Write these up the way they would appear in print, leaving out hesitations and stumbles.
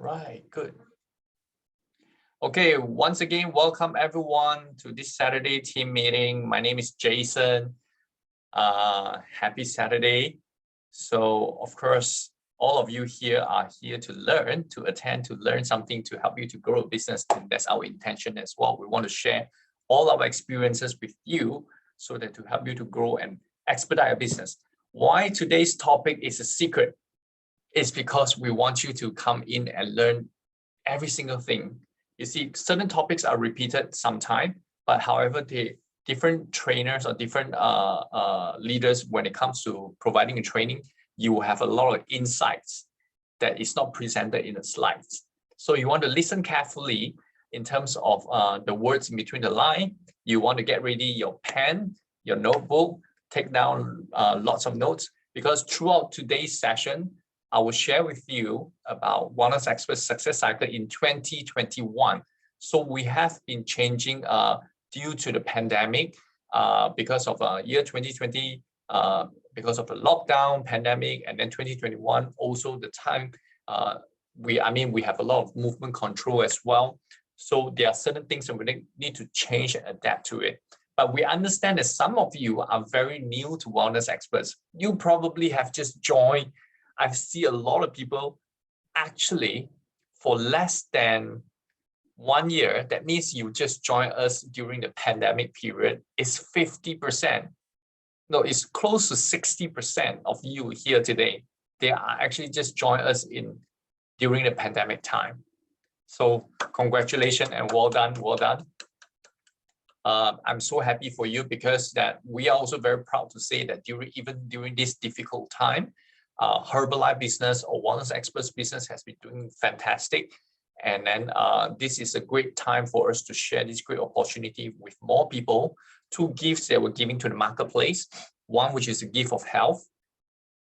right, good. Okay, once again, welcome everyone to this Saturday team meeting. My name is Jason. Happy Saturday. So, of course, all of you here are here to learn, to learn something to help you to grow a business. And that's our intention as well. We want to share all our experiences with you so that to help you to grow and expedite your business. Why today's topic is a secret? It's because we want you to come in and learn every single thing. You see, certain topics are repeated sometime, but however, the different trainers or different leaders, when it comes to providing a training, you will have a lot of insights that is not presented in the slides. So you want to listen carefully in terms of the words in between the line. You want to get ready your pen, your notebook, take down lots of notes, because throughout today's session, I will share with you about Wellness Expert Success Cycle in 2021. So we have been changing due to the pandemic, because of year 2020, because of the lockdown, pandemic, and then 2021, also the time, we have a lot of movement control as well. So there are certain things that we need to change and adapt to it. But we understand that some of you are very new to Wellness Experts. You probably have just joined. I see a lot of people actually for less than 1 year. That means you just joined us during the pandemic period. It's 50%. No, it's close to 60% of you here today. They are actually just joined us during the pandemic time. So congratulations and well done, well done. I'm so happy for you, because that we are also very proud to say that even during this difficult time, Herbalife business or Wellness Experts business has been doing fantastic. And then this is a great time for us to share this great opportunity with more people. 2 gifts that we're giving to the marketplace. One, which is a gift of health.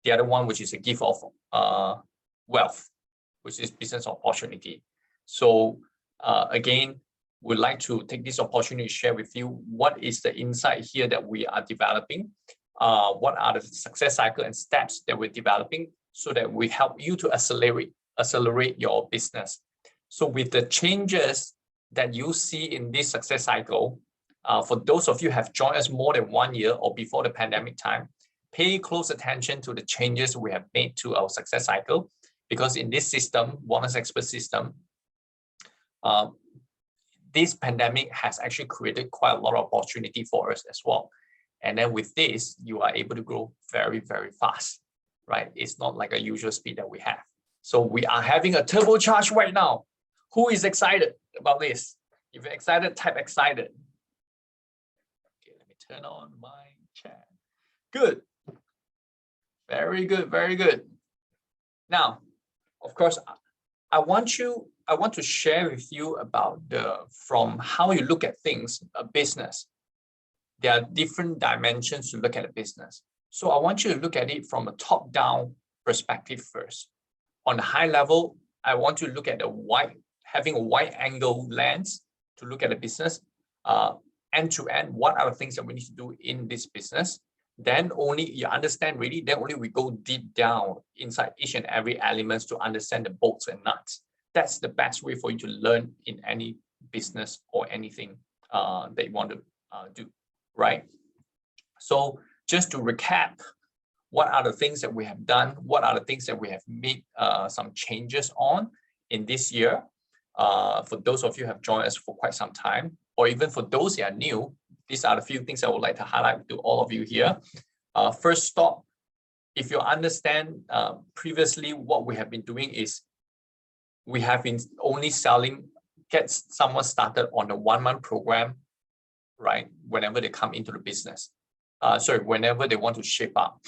The other one, which is a gift of wealth, which is business opportunity. So again, we'd like to take this opportunity to share with you what is the insight here that we are developing. What are the success cycle and steps that we're developing so that we help you to accelerate your business. So with the changes that you see in this success cycle, for those of you who have joined us more than 1 year or before the pandemic time, pay close attention to the changes we have made to our success cycle, because in this system, Wellness Expert system, this pandemic has actually created quite a lot of opportunity for us as well. And then with this, you are able to grow very, very fast, right? It's not like a usual speed that we have. So we are having a turbocharge right now. Who is excited about this? If you're excited, type excited. Okay, let me turn on my chat. Good. Very good, very good. Now, of course, I want to share with you about from how you look at things, a business. There are different dimensions to look at a business. So I want you to look at it from a top-down perspective first. On the high level, I want you to look at having a wide angle lens to look at a business, end to end. What are the things that we need to do in this business? Then only you understand really, then only we go deep down inside each and every element to understand the bolts and nuts. That's the best way for you to learn in any business or anything that you want to do. Right? So just to recap, what are the things that we have done? What are the things that we have made some changes on in this year? For those of you who have joined us for quite some time, or even for those that are new, these are the few things I would like to highlight to all of you here. First stop, if you understand previously what we have been doing is we have been only get someone started on a 1-month program, right? Whenever they come into the business, whenever they want to shape up.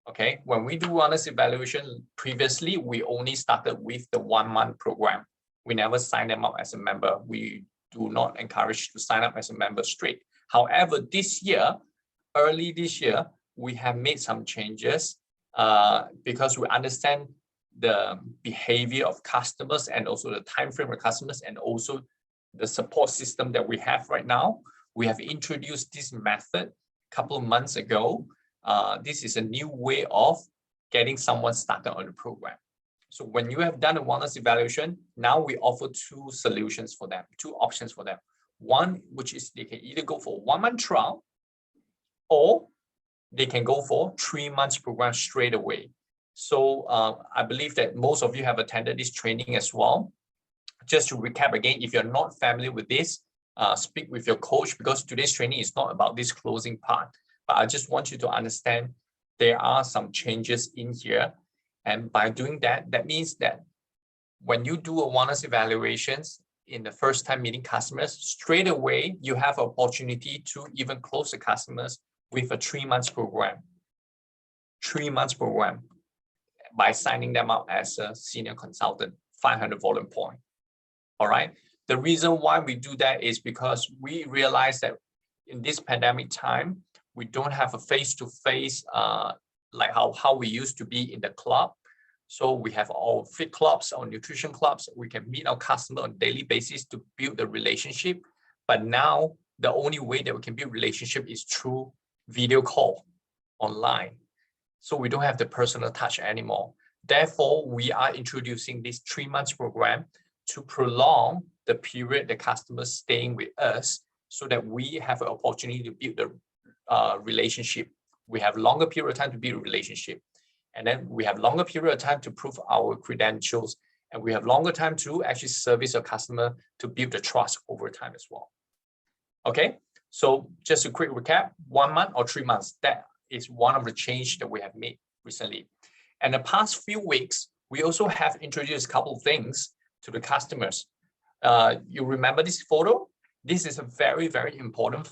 Okay, when we do wellness evaluation previously, we only started with the 1-month program. We never signed them up as a member. We do not encourage to sign up as a member straight. However, early this year, we have made some changes because we understand the behavior of customers and also the time frame of customers and also the support system that we have right now. We have introduced this method a couple of months ago. This is a new way of getting someone started on the program. So when you have done a wellness evaluation, now we offer two solutions for them, two options for them. One, which is they can either go for 1 month trial, or they can go for 3 months program straight away. So I believe that most of you have attended this training as well. Just to recap again, if you're not familiar with this, speak with your coach, because today's training is not about this closing part. But I just want you to understand there are some changes in here. And by doing that, that means that when you do a wellness evaluations in the first time meeting customers, straight away, you have an opportunity to even close the customers with a 3 months program. 3 months program by signing them up as a senior consultant, 500 volume point. All right. The reason why we do that is because we realize that in this pandemic time, we don't have a face-to-face like how we used to be in the club. So we have our fit clubs, our nutrition clubs. We can meet our customer on a daily basis to build the relationship. But now the only way that we can build relationship is through video call online. So we don't have the personal touch anymore. Therefore, we are introducing this 3 months program to prolong the period the customers staying with us, so that we have an opportunity to build the relationship. We have longer period of time to build a relationship. And then we have longer period of time to prove our credentials. And we have longer time to actually service a customer to build the trust over time as well. Okay, so just a quick recap, 1 month or 3 months, that is one of the changes that we have made recently. And the past few weeks, we also have introduced a couple of things to the customers. You remember this photo? This is a very, very important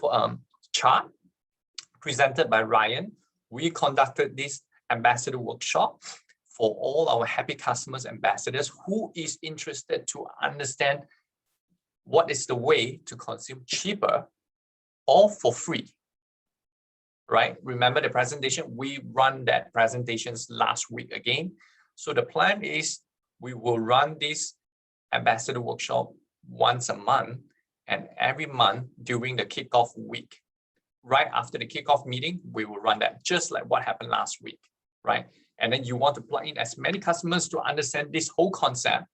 chart presented by Ryan. We conducted this ambassador workshop for all our happy customers, ambassadors who is interested to understand what is the way to consume cheaper or for free, right? Remember the presentation? We run that presentations last week again. So the plan is we will run this ambassador workshop once a month, and every month during the kickoff week. Right after the kickoff meeting, we will run that, just like what happened last week, right? And then you want to plug in as many customers to understand this whole concept,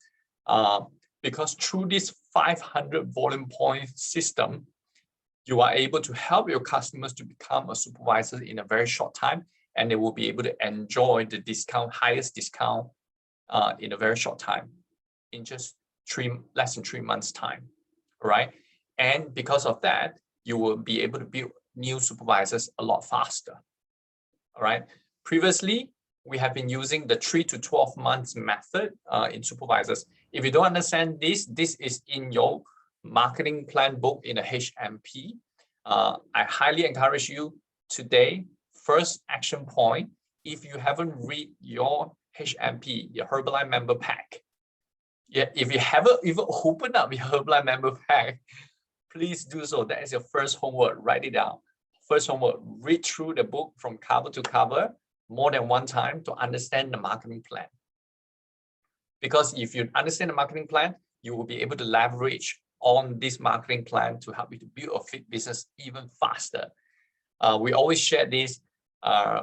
because through this 500 volume point system, you are able to help your customers to become a supervisor in a very short time, and they will be able to enjoy the discount, highest discount in a very short time, in just less than 3 months time, right? And because of that, you will be able to build new supervisors a lot faster, all right? Previously, we have been using the 3 to 12 months method in supervisors. If you don't understand this, this is in your marketing plan book in a HMP. I highly encourage you today, first action point, if you haven't read your HMP, your Herbalife member pack, if you haven't even opened up your Herbalife member pack, please do so. That is your first homework. Write it down. First homework, read through the book from cover to cover more than one time to understand the marketing plan. Because if you understand the marketing plan, you will be able to leverage on this marketing plan to help you to build a fit business even faster. We always share this.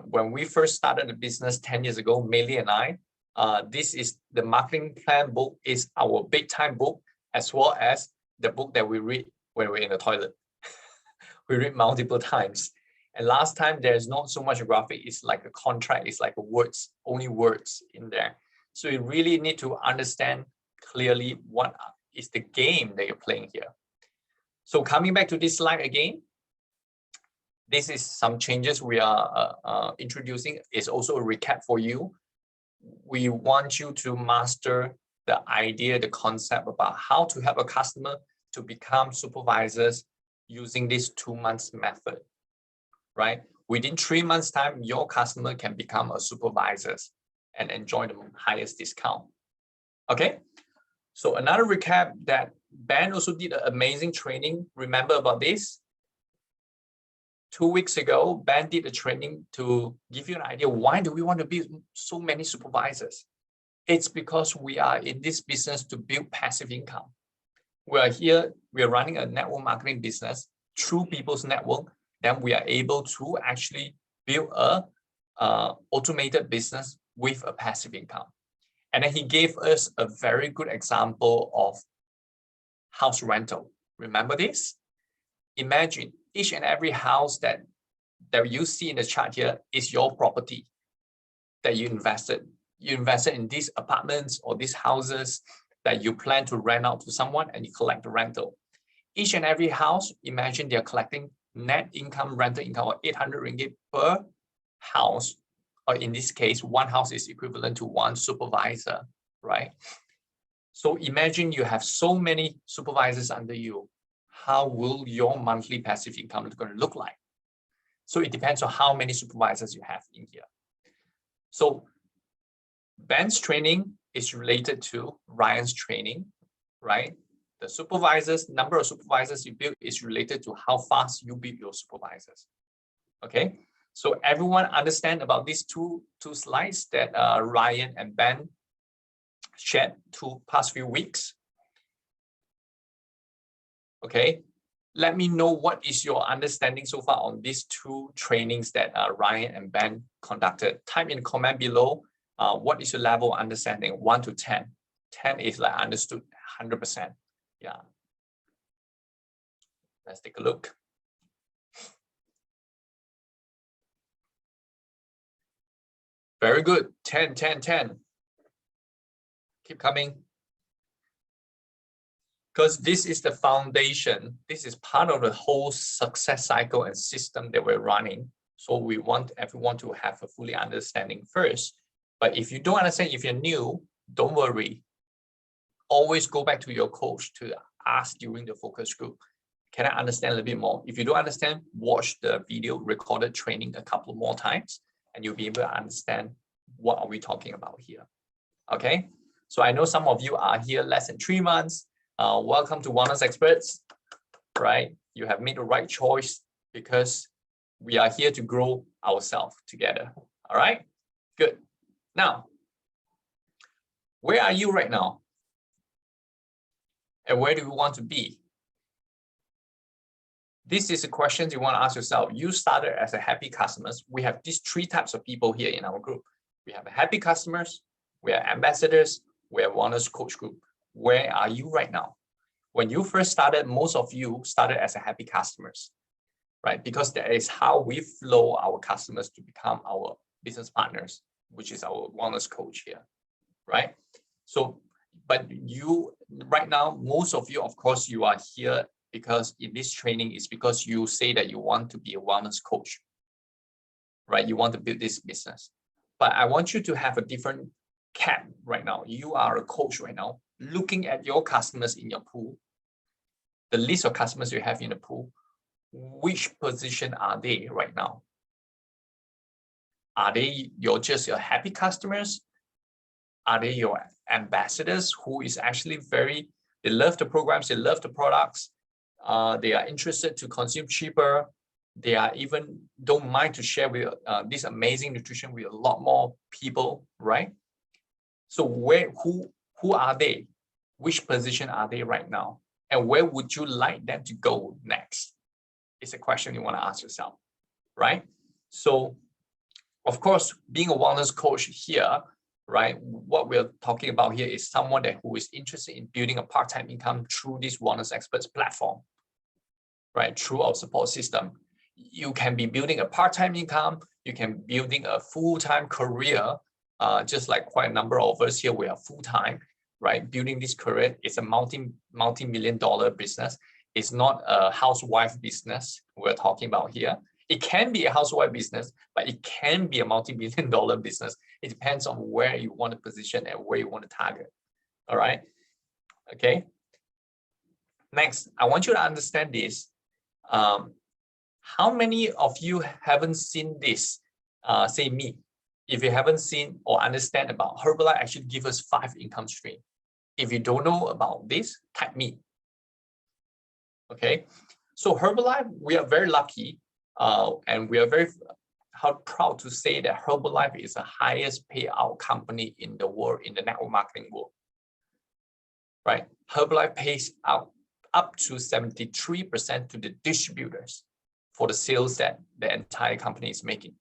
When we first started the business 10 years ago, Meili and I, this is the marketing plan book is our big time book, as well as the book that we read when we're in the toilet. We read multiple times. And last time there's not so much graphic, it's like a contract, it's like words, only words in there. So you really need to understand clearly what is the game that you're playing here. So coming back to this slide again, this is some changes we are introducing. It's also a recap for you. We want you to master the idea, the concept about how to help a customer to become supervisors using this 2 months method, right? Within 3 months time, your customer can become a supervisor and enjoy the highest discount. Okay, so another recap that Ben also did an amazing training. Remember about this? 2 weeks ago, Ben did a training to give you an idea, why do we want to build so many supervisors? It's because we are in this business to build passive income. We are here, we are running a network marketing business through people's network. Then we are able to actually build a automated business with a passive income. And then he gave us a very good example of house rental. Remember this? Imagine each and every house that you see in the chart here is your property that you invested. You invested in these apartments or these houses that you plan to rent out to someone, and you collect the rental. Each and every house, imagine they're collecting net income, rental income of 800 ringgit per house. Or in this case, one house is equivalent to one supervisor, right? So imagine you have so many supervisors under you. How will your monthly passive income going to look like? So it depends on how many supervisors you have in here. So Ben's training is related to Ryan's training, right? The supervisors, number of supervisors you build is related to how fast you build your supervisors. Okay, so everyone understand about these two slides that Ryan and Ben shared past few weeks. Okay, let me know what is your understanding so far on these two trainings that Ryan and Ben conducted. Type in the comment below. What is your level of understanding? 1 to 10. 10 is like understood 100%. Yeah. Let's take a look. Very good. 10, 10, 10. Keep coming. Because this is the foundation. This is part of the whole success cycle and system that we're running. So we want everyone to have a fully understanding first. But if you don't understand, if you're new, don't worry. Always go back to your coach to ask during the focus group. Can I understand a little bit more? If you don't understand, watch the video recorded training a couple more times, and you'll be able to understand what are we talking about here. Okay, so I know some of you are here less than 3 months. Welcome to Wellness Experts, right? You have made the right choice because we are here to grow ourselves together. All right, good. Now, where are you right now? And where do you want to be? This is a question you want to ask yourself. You started as a happy customers. We have these 3 types of people here in our group. We have happy customers, we are ambassadors, we are wellness coach group. Where are you right now? When you first started, most of you started as a happy customers, right? Because that is how we flow our customers to become our business partners, which is our wellness coach here, right? So, but you right now, most of you, of course, you are here because in this training is because you say that you want to be a wellness coach, right? You want to build this business. But I want you to have a different cap right now. You are a coach right now, looking at your customers in your pool, the list of customers you have in the pool, which position are they right now? Are they just your happy customers? Are they your ambassadors who is actually they love the programs, they love the products, they are interested to consume cheaper, they are even don't mind to share with this amazing nutrition with a lot more people, right? So who are they? Which position are they right now? And where would you like them to go next? It's a question you want to ask yourself, right? So, of course, being a wellness coach here, right? What we're talking about here is someone who is interested in building a part-time income through this Wellness Experts platform, right? Through our support system. You can be building a part-time income, you can be building a full-time career, just like quite a number of us here, we are full-time, right? Building this career is a multi-million-dollar business. It's not a housewife business we're talking about here. It can be a housewife business, but it can be a multi-million-dollar business. It depends on where you want to position and where you want to target. All right. Okay. Next, I want you to understand this. How many of you haven't seen this? Say me. If you haven't seen or understand about Herbalife, actually give us 5 income streams. If you don't know about this, type me. Okay. So Herbalife, we are very lucky. And we are very proud to say that Herbalife is the highest payout company in the world, in the network marketing world, right? Herbalife pays out up to 73% to the distributors for the sales that the entire company is making,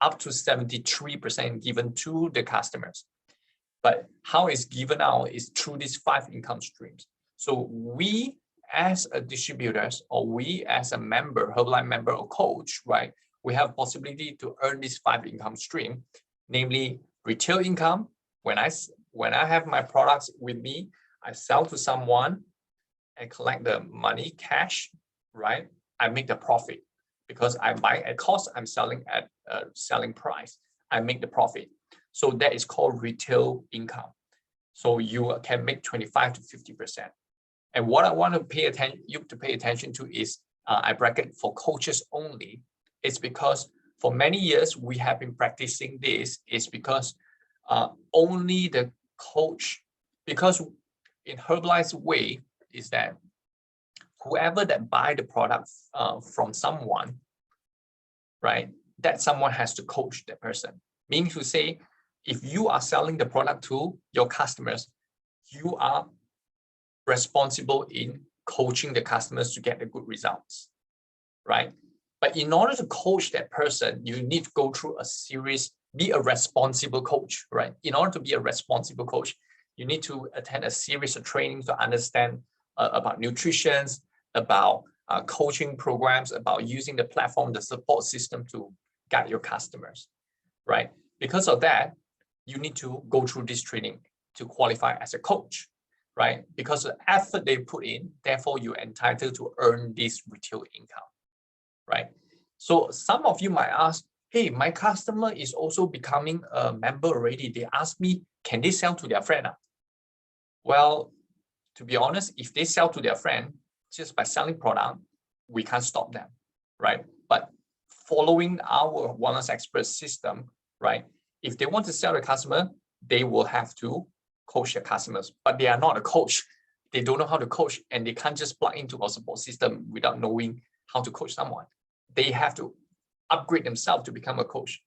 up to 73% given to the customers. But how it's given out is through these 5 income streams. So we as a distributors, or we as a member, Herbalife member or coach, right? We have possibility to earn these 5 income stream, namely retail income. When I have my products with me, I sell to someone and collect the money, cash, right? I make the profit because I buy at cost, I'm selling at a selling price. I make the profit. So that is called retail income. So you can make 25 to 50%. And what I want to pay attention to is I bracket for coaches only. It's because for many years we have been practicing this. It's because only the coach, because in Herbalife's way is that whoever that buy the product from someone, right? That someone has to coach that person. Meaning to say, if you are selling the product to your customers, you are responsible in coaching the customers to get the good results, right? But in order to coach that person, you need to go through a series, be a responsible coach, right? In order to be a responsible coach, you need to attend a series of trainings to understand about nutrition, about coaching programs, about using the platform, the support system to guide your customers, right? Because of that, you need to go through this training to qualify as a coach, right? Because the effort they put in, therefore you're entitled to earn this retail income, right? So some of you might ask, hey, my customer is also becoming a member already. They ask me, can they sell to their friend? Well, to be honest, if they sell to their friend, just by selling product, we can't stop them, right? But following our wellness expert system, right? If they want to sell to the customer, they will have to coach their customers, but they are not a coach. They don't know how to coach, and they can't just plug into our support system without knowing how to coach someone. They have to upgrade themselves to become a coach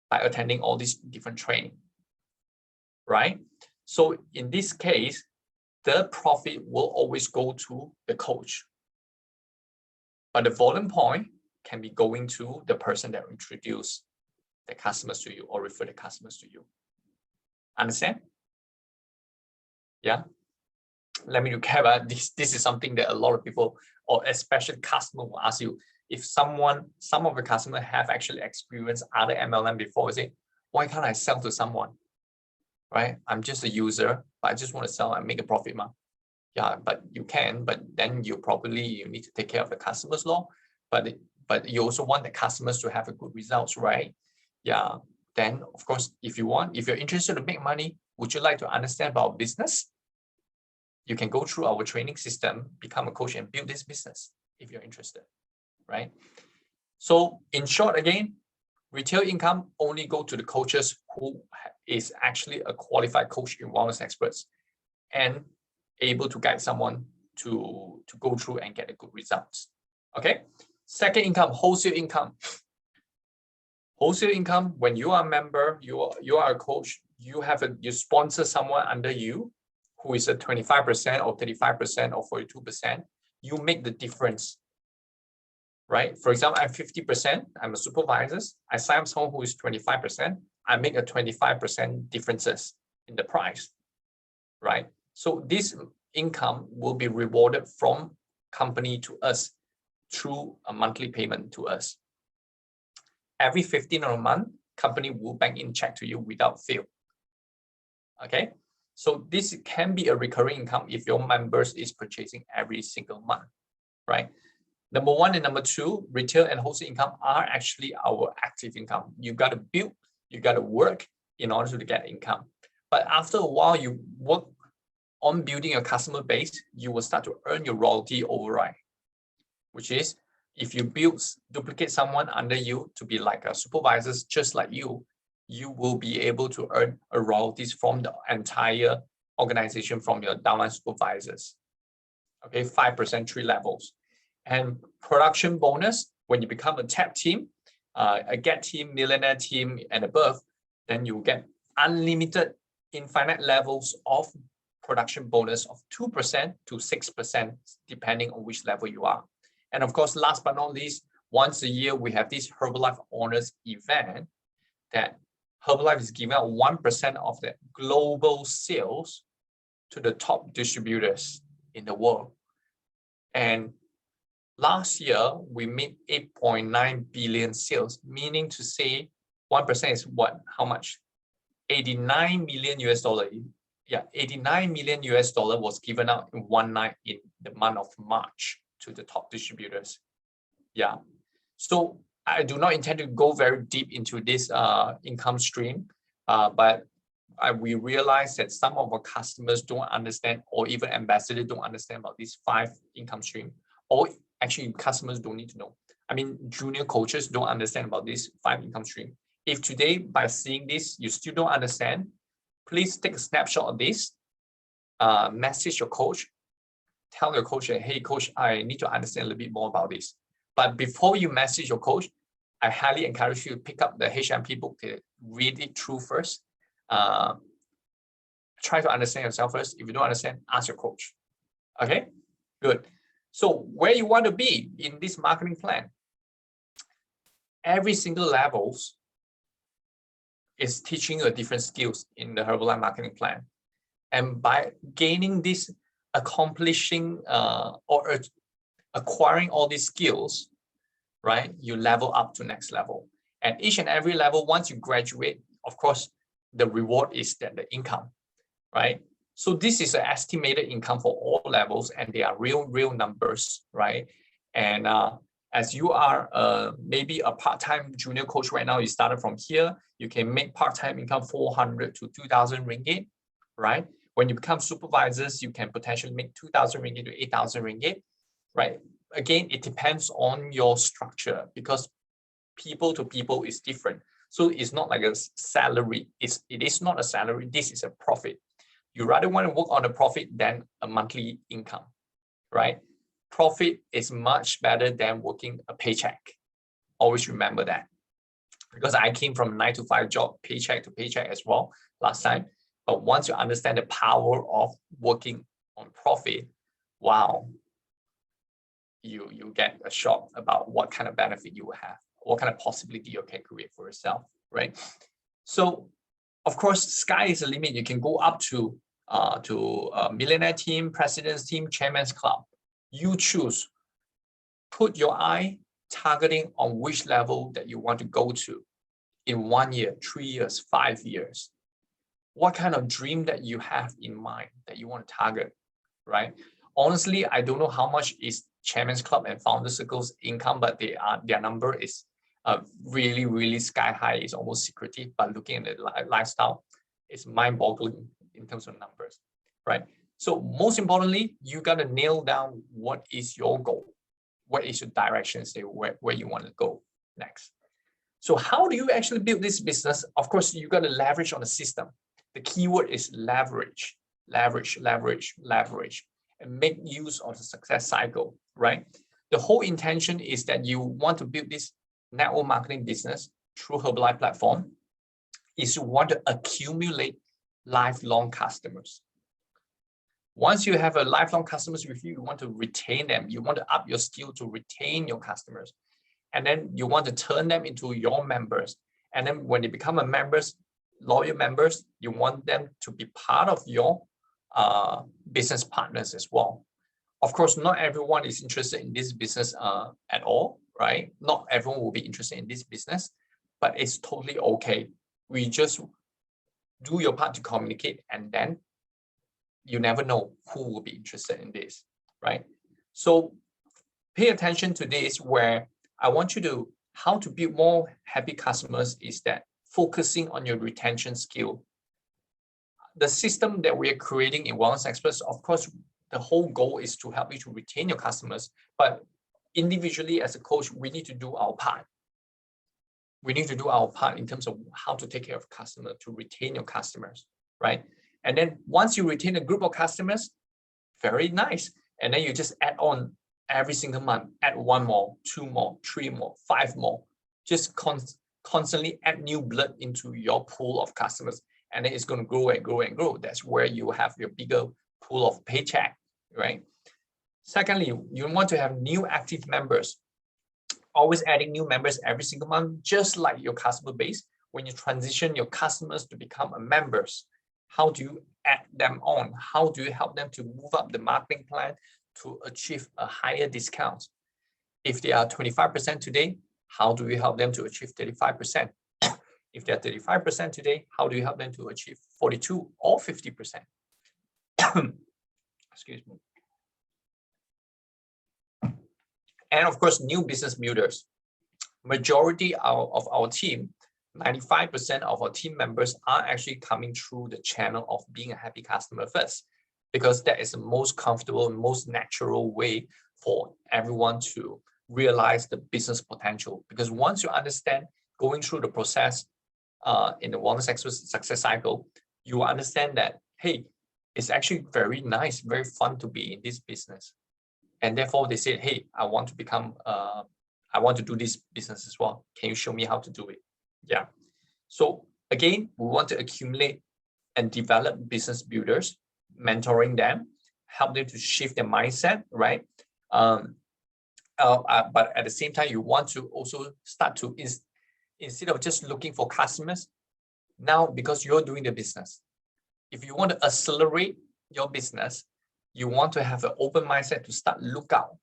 by attending all these different training, right? So in this case, the profit will always go to the coach, but the volume point can be going to the person that introduced the customers to you or refer the customers to you. Understand? Yeah. Let me recap. This is something that a lot of people, or especially customer, will ask you. If some of the customers have actually experienced other MLM before, say, why can't I sell to someone? Right? I'm just a user, but I just want to sell and make a profit, ma. Yeah, but you can, but then you need to take care of the customers law. But you also want the customers to have a good results, right? Yeah. Then of course, if you're interested to make money, would you like to understand about business? You can go through our training system, become a coach, and build this business if you're interested, right? So in short, again, retail income only go to the coaches who is actually a qualified coach in wellness experts and able to guide someone to go through and get a good results. Okay. Second income, wholesale income. Wholesale income, when you are a member, you are a coach, you sponsor someone under you who is a 25% or 35% or 42%, you make the difference, right? For example, I'm 50%, I'm a supervisor, I sign up someone who is 25%, I make a 25% differences in the price, right? So this income will be rewarded from company to us through a monthly payment to us. Every 15th of a month, company will bank in check to you without fail. Okay, so this can be a recurring income if your members is purchasing every single month, right? Number one and number two, retail and wholesale income are actually our active income. You got to build, you got to work in order to get income. But after a while, you work on building a customer base, you will start to earn your royalty override, which is if you duplicate someone under you to be like a supervisor, just like you will be able to earn a royalties from the entire organization from your downline supervisors. Okay, 5%, 3 levels. And production bonus, when you become a TAP team, a GET team, millionaire team and above, then you get unlimited, infinite levels of production bonus of 2% to 6%, depending on which level you are. And of course, last but not least, once a year, we have this Herbalife Honors event that Herbalife is giving out 1% of the global sales to the top distributors in the world. And last year, we made 8.9 billion sales, meaning to say 1% is what? How much? 89 million US dollar. Yeah, 89 million US dollar was given out in one night in the month of March to the top distributors. Yeah. So I do not intend to go very deep into this income stream, but we realize that some of our customers don't understand, or even ambassadors don't understand about these 5 income stream, or actually customers don't need to know. I mean, junior coaches don't understand about this 5 income stream. If today, by seeing this, you still don't understand, please take a snapshot of this, message your coach, tell your coach, hey coach, I need to understand a little bit more about this. But before you message your coach, I highly encourage you to pick up the HMP book, to read it through first. Try to understand yourself first. If you don't understand, ask your coach. Okay, good. So where you want to be in this marketing plan, every single levels is teaching you different skills in the Herbalife marketing plan. And by gaining this, accomplishing or acquiring all these skills, right, you level up to next level. And each and every level, once you graduate, of course, the reward is that the income, right? So this is an estimated income for all levels, and they are real numbers, right? And as you are maybe a part-time junior coach right now, you started from here, you can make part-time income 400 to 2,000 ringgit, right? When you become supervisors, you can potentially make 2,000 ringgit to 8,000 ringgit, right? Again, it depends on your structure, because people to people is different. So it's not like a salary. It is not a salary. This is a profit. You rather want to work on a profit than a monthly income, right? Profit is much better than working a paycheck. Always remember that. Because I came from a 9-to-5 job, paycheck to paycheck as well last time. But once you understand the power of working on profit, wow, you get a shock about what kind of benefit you will have, what kind of possibility you can create for yourself, right? So, of course, sky is the limit. You can go up to a millionaire team, president's team, chairman's club. You choose. Put your eye targeting on which level that you want to go to in 1 year, 3 years, 5 years. What kind of dream that you have in mind that you want to target, right? Honestly, I don't know how much is Chairman's Club and Founder Circle's income, but their number is really sky high. It's almost secretive, but looking at the lifestyle, it's mind-boggling in terms of numbers, right? So most importantly, you got to nail down what is your goal, what is your direction, say where you want to go next. So how do you actually build this business? Of course, you got to leverage on the system. The keyword is leverage, and make use of the success cycle, right? The whole intention is that you want to build this network marketing business through Herbalife platform, is you want to accumulate lifelong customers. Once you have a lifelong customers with you, you want to retain them. You want to up your skill to retain your customers. And then you want to turn them into your members. And then when they become a members, loyal members, you want them to be part of your business partners as well. Of course, not everyone is interested in this business at all, right? Not everyone will be interested in this business, but it's totally okay. We just do your part to communicate, and then you never know who will be interested in this, right? So pay attention to this, where I want you to, how to build more happy customers is that focusing on your retention skill. The system that we are creating in Wellness Experts, of course, the whole goal is to help you to retain your customers, but individually as a coach, we need to do our part. We need to do our part in terms of how to take care of customers, to retain your customers, right? And then once you retain a group of customers, very nice. And then you just add on every single month, add 1 more, 2 more, 3 more, 5 more. Just constantly add new blood into your pool of customers. And then it's going to grow and grow and grow. That's where you have your bigger pool of paycheck, right? Secondly, you want to have new active members. Always adding new members every single month, just like your customer base. when you transition your customers to become members, how do you add them on? How do you help them to move up the marketing plan to achieve a higher discount? If they are 25% today, how do we help them to achieve 35%? If they're 35% today, how do you help them to achieve 42 or 50%? Excuse me. And of course, new business builders. Majority of our team, 95% of our team members are actually coming through the channel of being a happy customer first, because that is the most comfortable and most natural way for everyone to realize the business potential. Because once you understand going through the process in the Wellness success cycle, you will understand that, hey, it's actually very nice, very fun to be in this business. And therefore they say, hey, I want to become, I want to do this business as well. Can you show me how to do it? Yeah. So again, we want to accumulate and develop business builders, mentoring them, help them to shift their mindset, right? But at the same time, you want to also start to, instead of just looking for customers, now because you're doing the business, if you want to accelerate your business, you want to have an open mindset to start look out.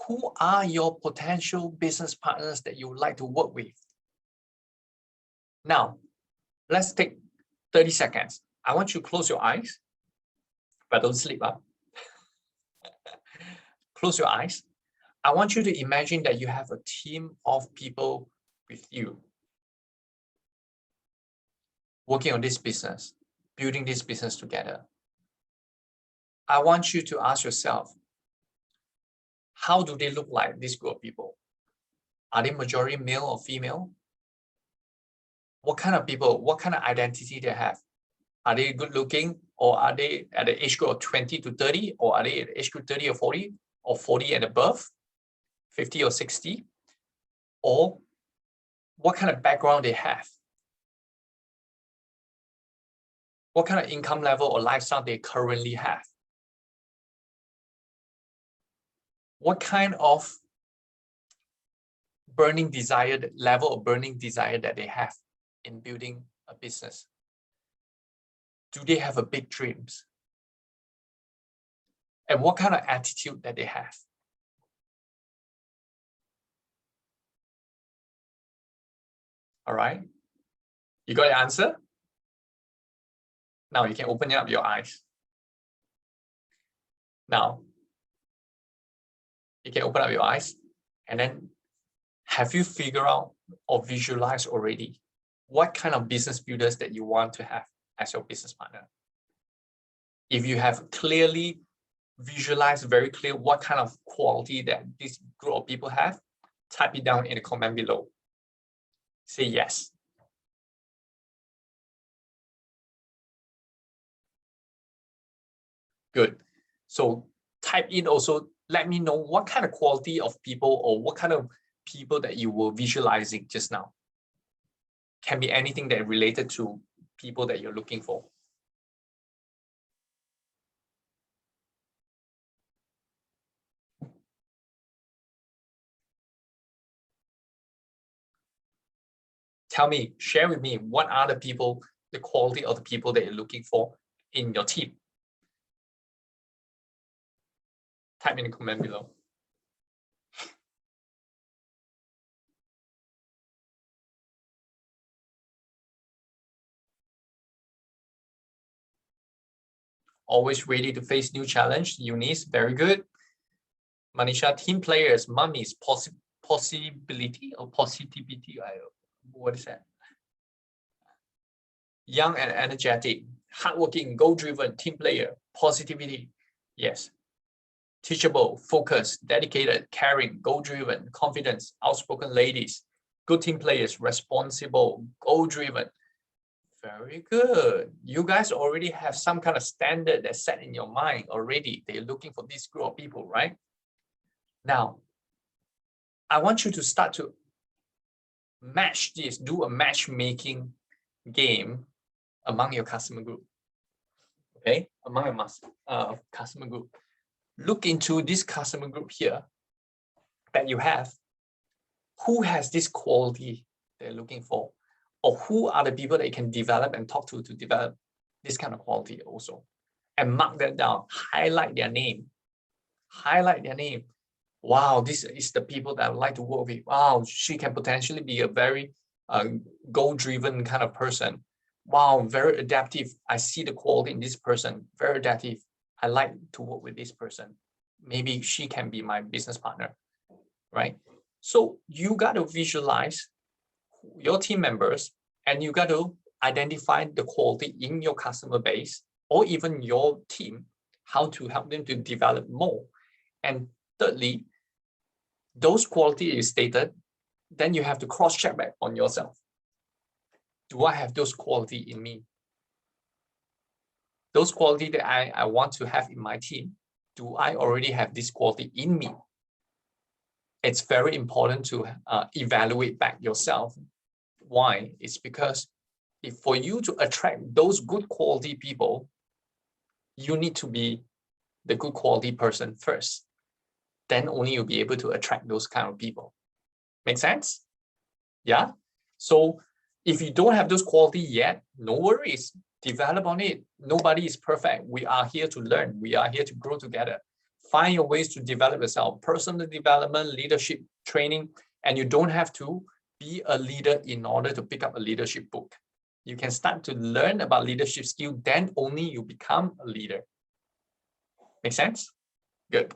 Who are your potential business partners that you would like to work with? Now, let's take 30 seconds. I want you to close your eyes, but don't sleep up. Close your eyes. I want you to imagine that you have a team of people with you working on this business, building this business together. I want you to ask yourself, how do they look like, this group of people? Are they majority male or female? What kind of people, what kind of identity they have? Are they good looking, or are they at the age group of 20 to 30, or are they at the age group 30 or 40 and above, 50 or 60? Or what kind of background they have? What kind of income level or lifestyle they currently have? What kind of burning desire, level of burning desire that they have in building a business? Do they have a big dreams? And what kind of attitude that they have? All right, you got your answer? Now you can open up your eyes. Now, you can open up your eyes, and then have you figured out or visualized already what kind of business builders that you want to have as your business partner? If you have clearly visualized, very clear what kind of quality that this group of people have, type it down in the comment below. Say yes. Good. So type in also, let me know what kind of quality of people or what kind of people that you were visualizing just now. Can be anything that related to people that you're looking for. Tell me, share with me, what are the people, the quality of the people that you're looking for in your team? Type in the comment below. Always ready to face new challenge. Eunice, very good. Manisha, team players, mummies, possibility or positivity. What is that? Young and energetic, hardworking, goal-driven, team player, positivity. Yes. Teachable, focused, dedicated, caring, goal-driven, confident, outspoken ladies, good team players, responsible, goal-driven. Very good. You guys already have some kind of standard that's set in your mind already. They're looking for this group of people, right? Now, I want you to start to match this, do a matchmaking game among your customer group. Okay, among your customer group. Look into this customer group here that you have. Who has this quality they're looking for? or who are the people that you can develop and talk to develop this kind of quality also. And mark that down, highlight their name. Highlight their name. Wow, this is the people that I would like to work with. Wow, she can potentially be a very goal-driven kind of person. Wow, very adaptive. I see the quality in this person, very adaptive. I like to work with this person. Maybe she can be my business partner, right? So you got to visualize your team members, and you got to identify the quality in your customer base or even your team, how to help them to develop more. And thirdly, those quality is stated, then you have to cross-check back on yourself. Do I have those quality in me? Those quality that I want to have in my team, do I already have this quality in me? It's very important to evaluate back yourself. Why? It's because if for you to attract those good quality people, you need to be the good quality person first. Then only you'll be able to attract those kind of people. Make sense? Yeah. So if you don't have those quality yet, no worries. Develop on it. Nobody is perfect. We are here to learn. We are here to grow together. Find your ways to develop yourself. Personal development, leadership training, and you don't have to be a leader in order to pick up a leadership book. You can start to learn about leadership skill, then only you become a leader. Make sense? Good.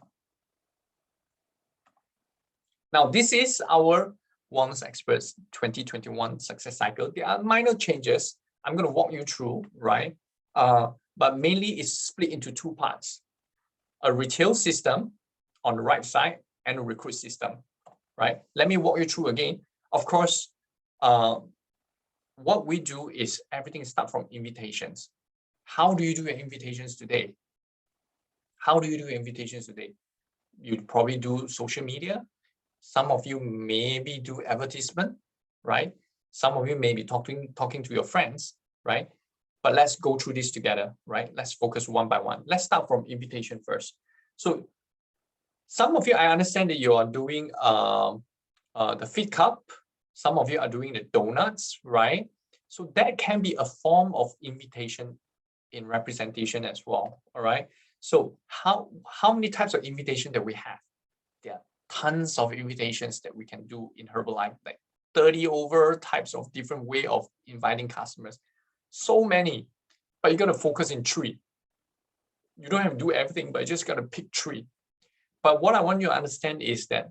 Now, this is our Wellness Experts 2021 success cycle. There are minor changes I'm going to walk you through, right? But mainly it's split into two parts. A retail system on the right side and a recruit system, right? Let me walk you through again. Of course, what we do is everything starts from invitations. How do you do your invitations today? How do you do your invitations today? You probably do social media. Some of you maybe do advertisement, right? Some of you may be talking to your friends, right? But let's go through this together, right? Let's focus one by one. Let's start from invitation first. So some of you, I understand that you are doing the feed cup. Some of you are doing the donuts, right? So that can be a form of invitation in representation as well, all right? So how many types of invitation that we have? There are tons of invitations that we can do in Herbalife, like 30 over types of different way of inviting customers. So many, but you got to focus in 3. You don't have to do everything, but you just got to pick 3. But what I want you to understand is that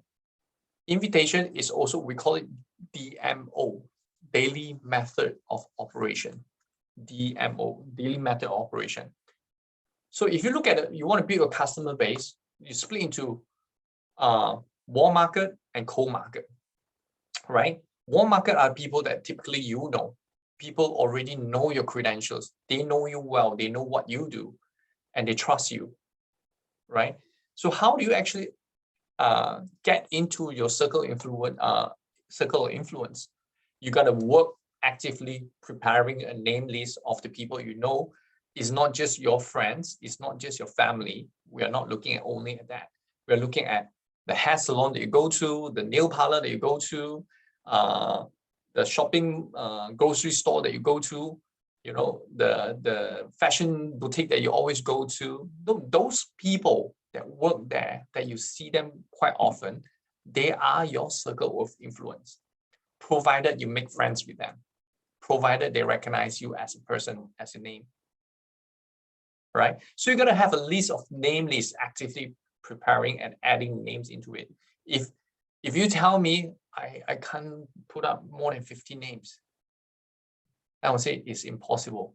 invitation is also, we call it DMO, daily method of operation. DMO, daily method of operation. So if you look at it, you want to build a customer base, you split into warm market and cold market, right? Warm market are people that typically you know. People already know your credentials. They know you well. They know what you do, and they trust you, right? So how do you actually get into your circle of influence? You got to work actively preparing a name list of the people you know. It's not just your friends. It's not just your family. We are not looking at only at that. We're looking at the hair salon that you go to, the nail parlor that you go to, the shopping grocery store that you go to, you know, the fashion boutique that you always go to. Those people that work there, that you see them quite often, they are your circle of influence, provided you make friends with them, provided they recognize you as a person, as a name, right? So you're going to have a list of name lists actively preparing and adding names into it. If you tell me I can't put up more than 50 names, I would say it's impossible.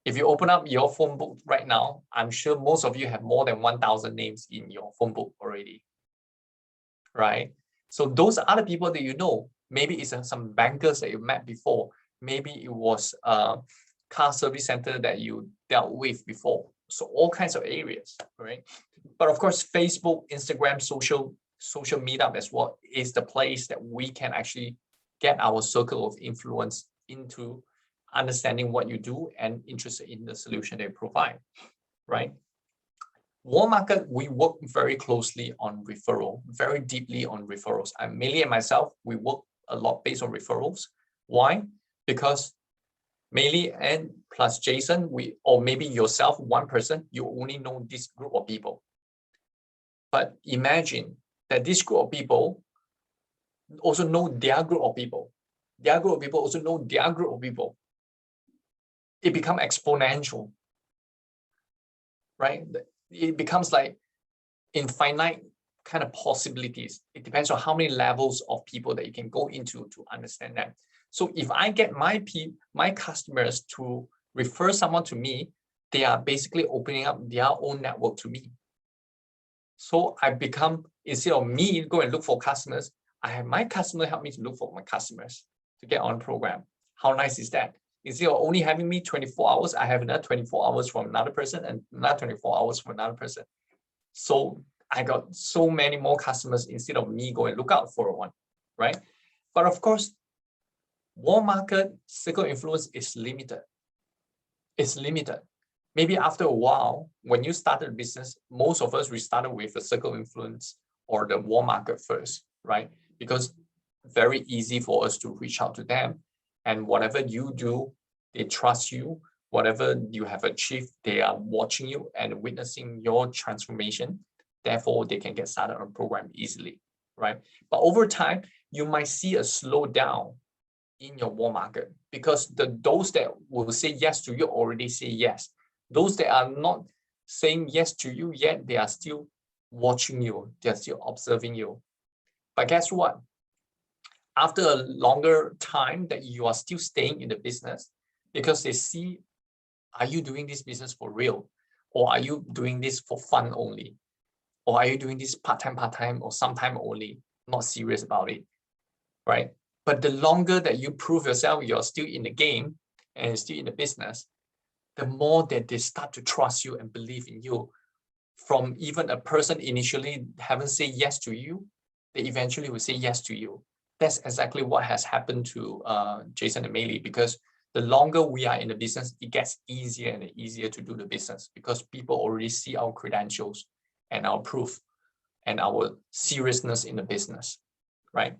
If you open up your phone book right now, I'm sure most of you have more than 1,000 names in your phone book already, right? So those are the people that you know. Maybe it's some bankers that you met before. Maybe it was a car service center that you dealt with before. So all kinds of areas, right? But of course, Facebook, Instagram, social meetup as well is the place that we can actually get our circle of influence into understanding what you do and interested in the solution they provide, right? Warm market, we work very closely on referral, very deeply on referrals. Amelia and myself, we work a lot based on referrals. Why? because Meili and plus Jason, or maybe yourself, one person, you only know this group of people. But imagine that this group of people also know their group of people. Their group of people also know their group of people. It becomes exponential, right? It becomes like infinite kind of possibilities. It depends on how many levels of people that you can go into to understand that. So if I get my customers to refer someone to me, they are basically opening up their own network to me. So I become, instead of me go and look for customers, I have my customer help me to look for my customers to get on program. How nice is that? Instead of only having me 24 hours, I have another 24 hours from another person and another 24 hours from another person. So I got so many more customers instead of me go and look out for one, right? But of course, warm market circle influence is limited. It's limited. Maybe after a while, when you started a business, most of us, we started with the circle influence or the warm market first, right? Because very easy for us to reach out to them. And whatever you do, they trust you. Whatever you have achieved, they are watching you and witnessing your transformation. Therefore, they can get started on a program easily, right? But over time, you might see a slowdown in your warm market because those that will say yes to you already say yes. Those that are not saying yes to you yet, they are still watching you. They're still observing you. But guess what? After a longer time that you are still staying in the business, because they see, are you doing this business for real? Or are you doing this for fun only? Or are you doing this part-time, or sometime only, not serious about it, right? But the longer that you prove yourself, you're still in the game and still in the business, the more that they start to trust you and believe in you. From even a person initially haven't said yes to you, they eventually will say yes to you. That's exactly what has happened to Jason and Meili, because the longer we are in the business, it gets easier and easier to do the business because people already see our credentials and our proof and our seriousness in the business, right?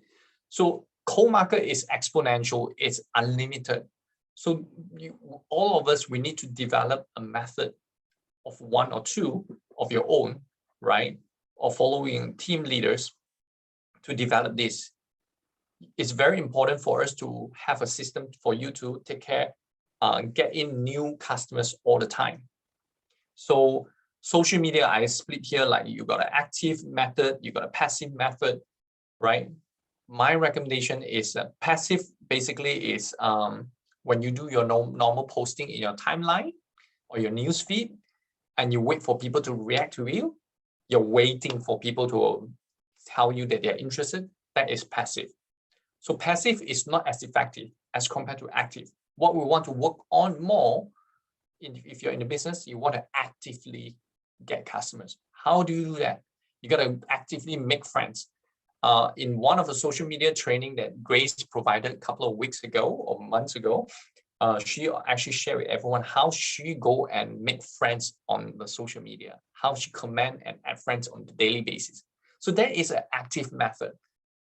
So cold market is exponential, it's unlimited. So all of us, we need to develop a method of one or two of your own, right? Or following team leaders to develop this. It's very important for us to have a system for you to take care, get in new customers all the time. So social media, I split here, like you got an active method, you got a passive method, right? My recommendation is passive basically is when you do your normal posting in your timeline or your news feed and you wait for people to react to you, you're waiting for people to tell you that they're interested, that is passive. So passive is not as effective as compared to active. What we want to work on more, if you're in the business, you want to actively get customers. How do you do that? You got to actively make friends. In one of the social media training that Grace provided a couple of weeks ago or months ago, she actually shared with everyone how she go and make friends on the social media, how she comment and add friends on the daily basis. So that is an active method.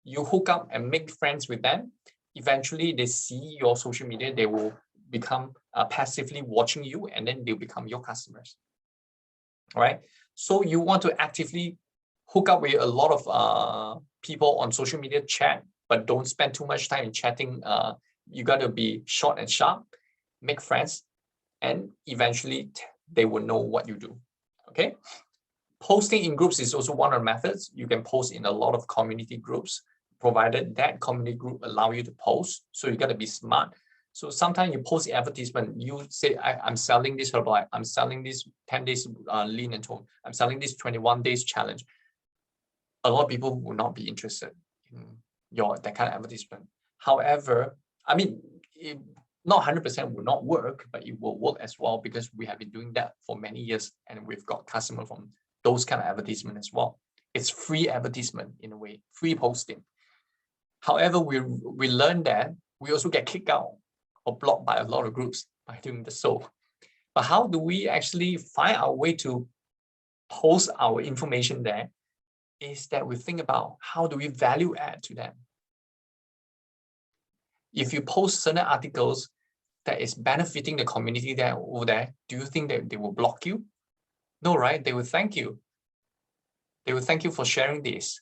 You hook up and make friends with them. Eventually, they see your social media, they will become passively watching you, and then they'll become your customers. All right. So you want to actively hook up with a lot of people on social media, chat, but don't spend too much time in chatting. You got to be short and sharp, make friends, and eventually they will know what you do. Okay. Posting in groups is also one of the methods. You can post in a lot of community groups, provided that community group allow you to post. So you got to be smart. So sometimes you post advertisement, you say, I'm selling this Herbalife, I'm selling this 10 days lean and tone, I'm selling this 21 days challenge. A lot of people will not be interested in that kind of advertisement. However, I mean, not 100% will not work, but it will work as well because we have been doing that for many years and we've got customers from those kind of advertisement as well. It's free advertisement in a way, free posting. However, we learned that we also get kicked out or blocked by a lot of groups by doing the so. But how do we actually find our way to post our information there? Is that we think about how do we value add to them? If you post certain articles that is benefiting the community there over there, do you think that they will block you? No, right? They will thank you. They will thank you for sharing this.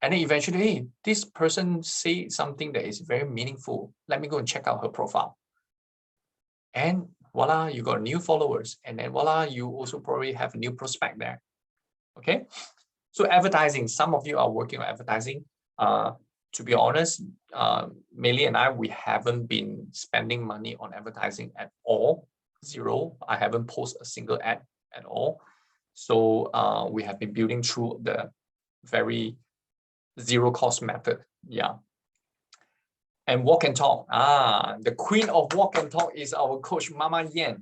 And then eventually, hey, this person say something that is very meaningful. Let me go and check out her profile. And voila, you got new followers. And then voila, you also probably have a new prospect there. Okay. So advertising, some of you are working on advertising. To be honest, Meili and I, we haven't been spending money on advertising at all. Zero. I haven't posted a single ad at all. So we have been building through the very zero cost method. Yeah. And walk and talk. The queen of walk and talk is our coach, Mama Yan.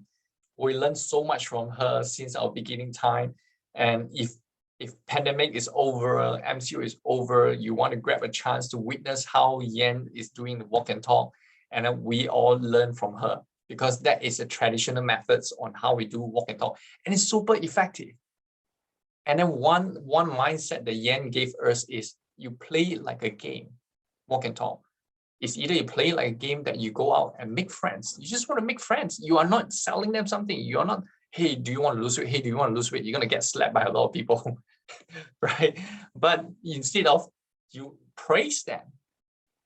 We learned so much from her since our beginning time. And if pandemic is over, MCO is over, you want to grab a chance to witness how Yan is doing the walk and talk, and then we all learn from her, because that is the traditional methods on how we do walk and talk, and it's super effective. And then one mindset that Yan gave us is you play it like a game, walk and talk. It's either you play like a game that you go out and make friends. You just want to make friends. You are not selling them something. You are not, hey, do you want to lose weight? Hey, do you want to lose weight? You're going to get slapped by a lot of people, right? But instead of, you praise them.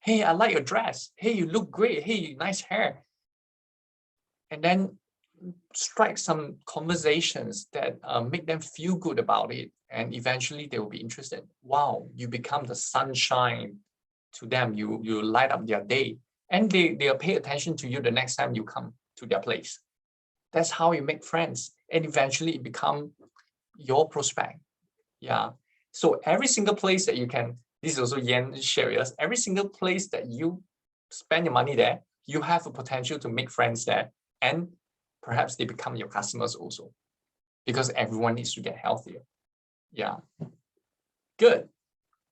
Hey, I like your dress. Hey, you look great. Hey, nice hair. And then strike some conversations that make them feel good about it. And eventually they will be interested. Wow, you become the sunshine to them. You light up their day. And they'll pay attention to you the next time you come to their place. That's how you make friends. And eventually it become your prospect. Yeah. So every single place that you can, this is also Yan shared with us, every single place that you spend your money there, you have a potential to make friends there. And perhaps they become your customers also, because everyone needs to get healthier. Yeah. Good.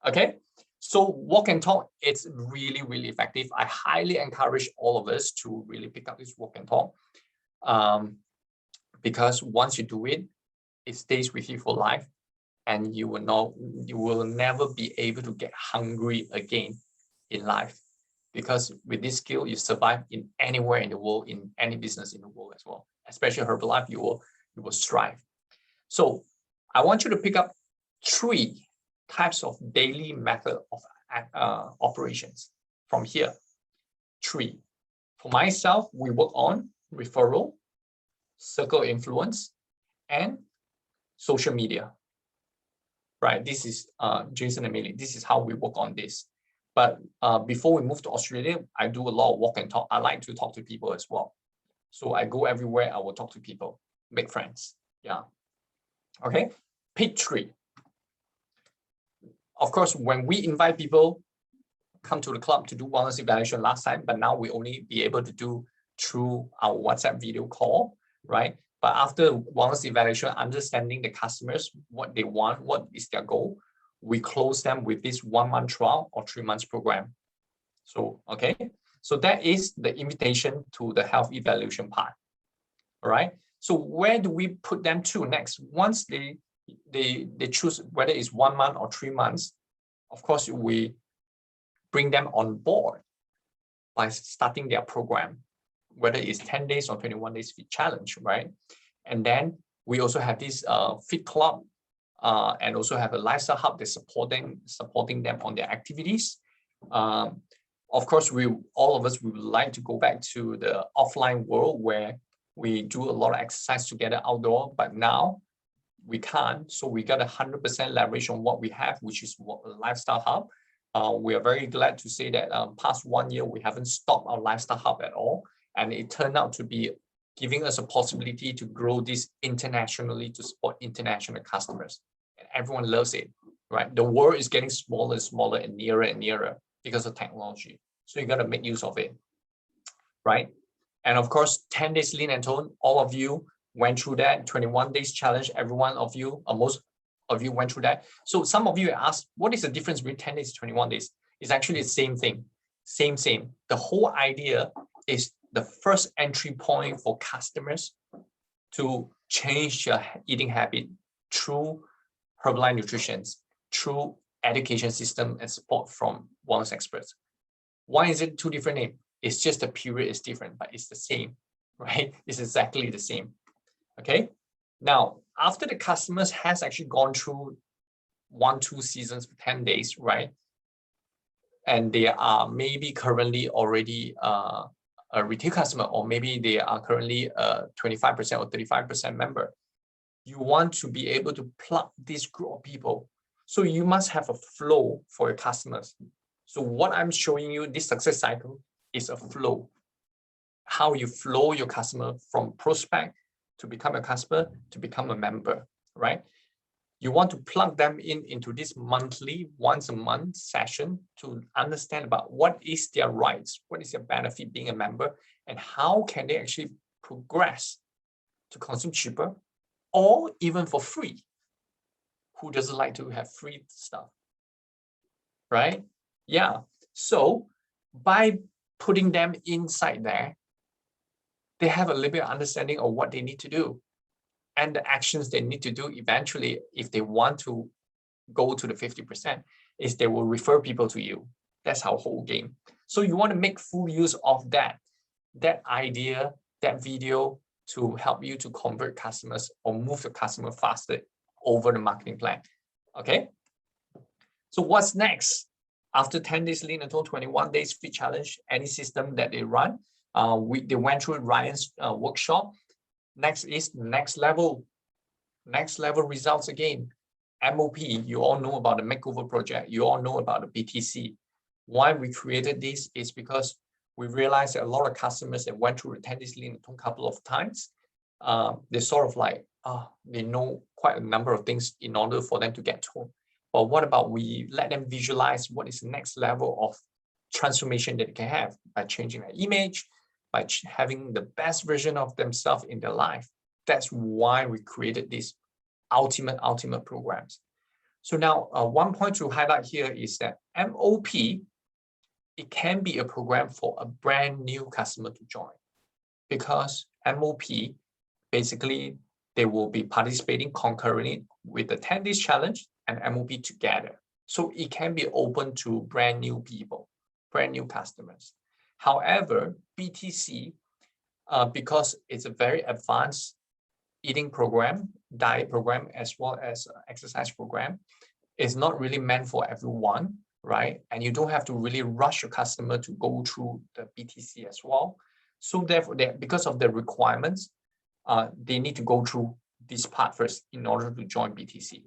Okay. So walk and talk, it's really, really effective. I highly encourage all of us to really pick up this walk and talk. Because once you do it, it stays with you for life, and you will never be able to get hungry again in life. Because with this skill, you survive in anywhere in the world, in any business in the world as well. Especially Herbalife, you will strive. So I want you to pick up 3 types of daily method of operations from here. 3. For myself, we work on referral, circle influence, and social media. Right, this is Jason and Meili. This is how we work on this. But before we move to Australia, I do a lot of walk and talk. I like to talk to people as well. So I go everywhere, I will talk to people, make friends. Yeah. Okay, pick 3. Of course, when we invite people come to the club to do wellness evaluation last time, but now we only be able to do through our WhatsApp video call, right? But after wellness evaluation, understanding the customers, what they want, what is their goal, we close them with this 1-month trial or 3 months program. So, okay. So that is the invitation to the health evaluation part. All right. So where do we put them to next? Once they choose whether it's 1 month or 3 months, of course, we bring them on board by starting their program, whether it's 10 days or 21 days fit challenge, right? And then we also have this fit club and also have a lifestyle hub that's supporting them on their activities. Of course, all of us would like to go back to the offline world where we do a lot of exercise together outdoor, but now we can't. So we got 100% leverage on what we have, which is a lifestyle hub. We are very glad to say that past 1 year, we haven't stopped our lifestyle hub at all. And it turned out to be giving us a possibility to grow this internationally to support international customers. And everyone loves it, right? The world is getting smaller and smaller and nearer because of technology. So you got to make use of it, right? And of course, 10 days lean and tone, all of you went through that. 21 days challenge, every one of you, or most of you went through that. So some of you asked, what is the difference between 10 days to 21 days? It's actually the same thing, same. The whole idea is the first entry point for customers to change your eating habit through Herbalife Nutrition, through education system and support from wellness experts. Why is it 2 different names? It's just the period is different, but it's the same, right? It's exactly the same. Okay. Now, after the customers has actually gone through 1-2 seasons for 10 days, right? And they are maybe currently already a retail customer, or maybe they are currently a 25% or 35% member. You want to be able to plug this group of people. So you must have a flow for your customers. So what I'm showing you, this success cycle is a flow. How you flow your customer from prospect to become a customer to become a member, right? You want to plug them into this monthly, once a month session to understand about what is their rights, what is their benefit being a member, and how can they actually progress to consume cheaper or even for free. Who doesn't like to have free stuff, right? Yeah. So by putting them inside there, they have a little bit of understanding of what they need to do and the actions they need to do eventually if they want to go to the 50%, is they will refer people to you. That's our whole game. So you want to make full use of that idea, that video to help you to convert customers or move the customer faster over the marketing plan. Okay. So what's next? After 10 days lean until 21 days free challenge, any system that they run, they went through Ryan's workshop. Next is next level results again. MOP, you all know about the makeover project. You all know about the BTC. Why we created this is because we realized that a lot of customers that went through the 10 days lean a couple of times, they sort of like, they know quite a number of things in order for them to get to. But what about we let them visualize what is the next level of transformation that they can have by changing their image, by having the best version of themselves in their life. That's why we created these ultimate programs. So now one point to highlight here is that MOP, it can be a program for a brand new customer to join, because MOP, basically, they will be participating concurrently with the 10 days challenge and MOP together. So it can be open to brand new people, brand new customers. However, BTC, because it's a very advanced eating program, diet program, as well as exercise program, is not really meant for everyone, right? And you don't have to really rush your customer to go through the BTC as well. So therefore, because of the requirements, they need to go through this part first in order to join BTC.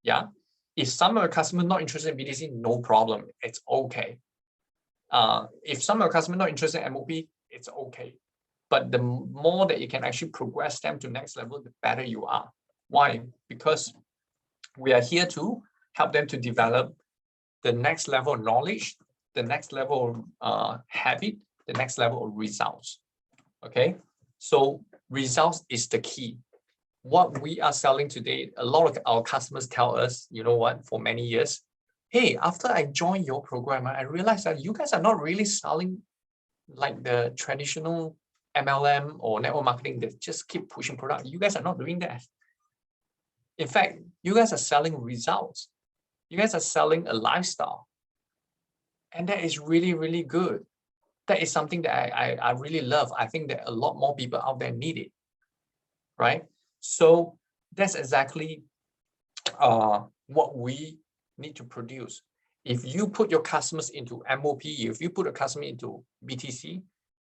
Yeah. If some of the customers not interested in BTC, no problem. It's okay. If some of the customers not interested in MOP, it's okay. But the more that you can actually progress them to next level, the better you are. Why? Because we are here to help them to develop the next level of knowledge, the next level of habit, the next level of results. Okay, so results is the key. What we are selling today, a lot of our customers tell us, you know what, for many years, hey, after I joined your program, I realized that you guys are not really selling like the traditional MLM or network marketing that just keep pushing product. You guys are not doing that. In fact, you guys are selling results. You guys are selling a lifestyle. And that is really, really good. That is something that I really love. I think that a lot more people out there need it, right? So that's exactly what we need to produce. If you put your customers into MOP, if you put a customer into BTC,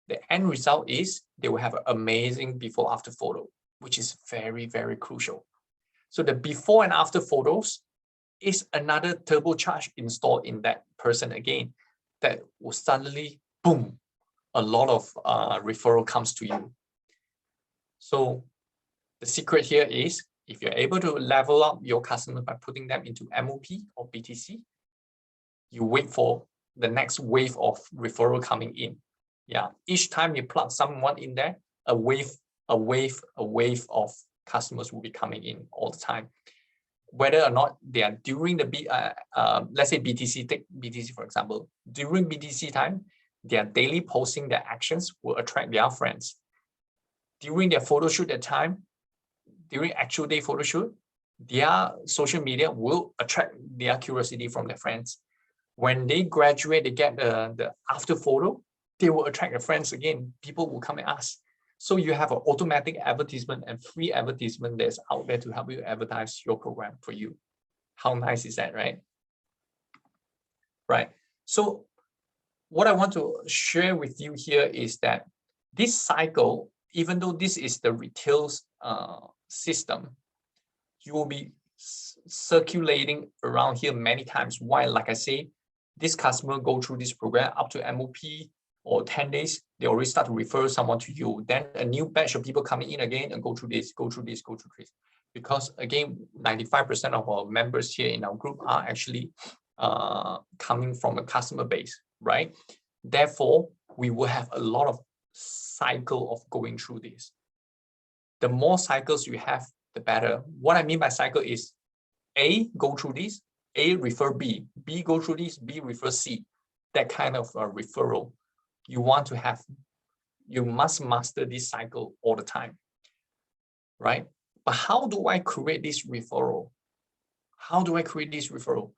the end result is they will have an amazing before after photo, which is very, very crucial. So the before and after photos is another turbocharge installed in that person again, that will suddenly, boom, a lot of referral comes to you. So the secret here is, if you're able to level up your customer by putting them into MOP or BTC, you wait for the next wave of referral coming in. Yeah, each time you plug someone in there, a wave of customers will be coming in all the time. Whether or not they are during the let's say BTC, take BTC for example, during BTC time, their daily posting, their actions will attract their friends. During their photo shoot at time, during actual day photo shoot, their social media will attract their curiosity from their friends. When they graduate, they get the after photo, they will attract their friends again. People will come and ask. So you have an automatic advertisement and free advertisement that's out there to help you advertise your program for you. How nice is that, right? Right. So what I want to share with you here is that this cycle, even though this is the retail system, you will be circulating around here many times. Why? Like I say, this customer go through this program up to MOP or 10 days, they already start to refer someone to you. Then a new batch of people coming in again and go through this, go through this, go through this. Because again, 95% of our members here in our group are actually coming from a customer base, right? Therefore, we will have a lot of cycle of going through this. The more cycles you have, the better. What I mean by cycle is A, go through this, A, refer B, B, go through this, B, refer C. That kind of referral you want to have. You must master this cycle all the time, right? But how do I create this referral? How do I create this referral?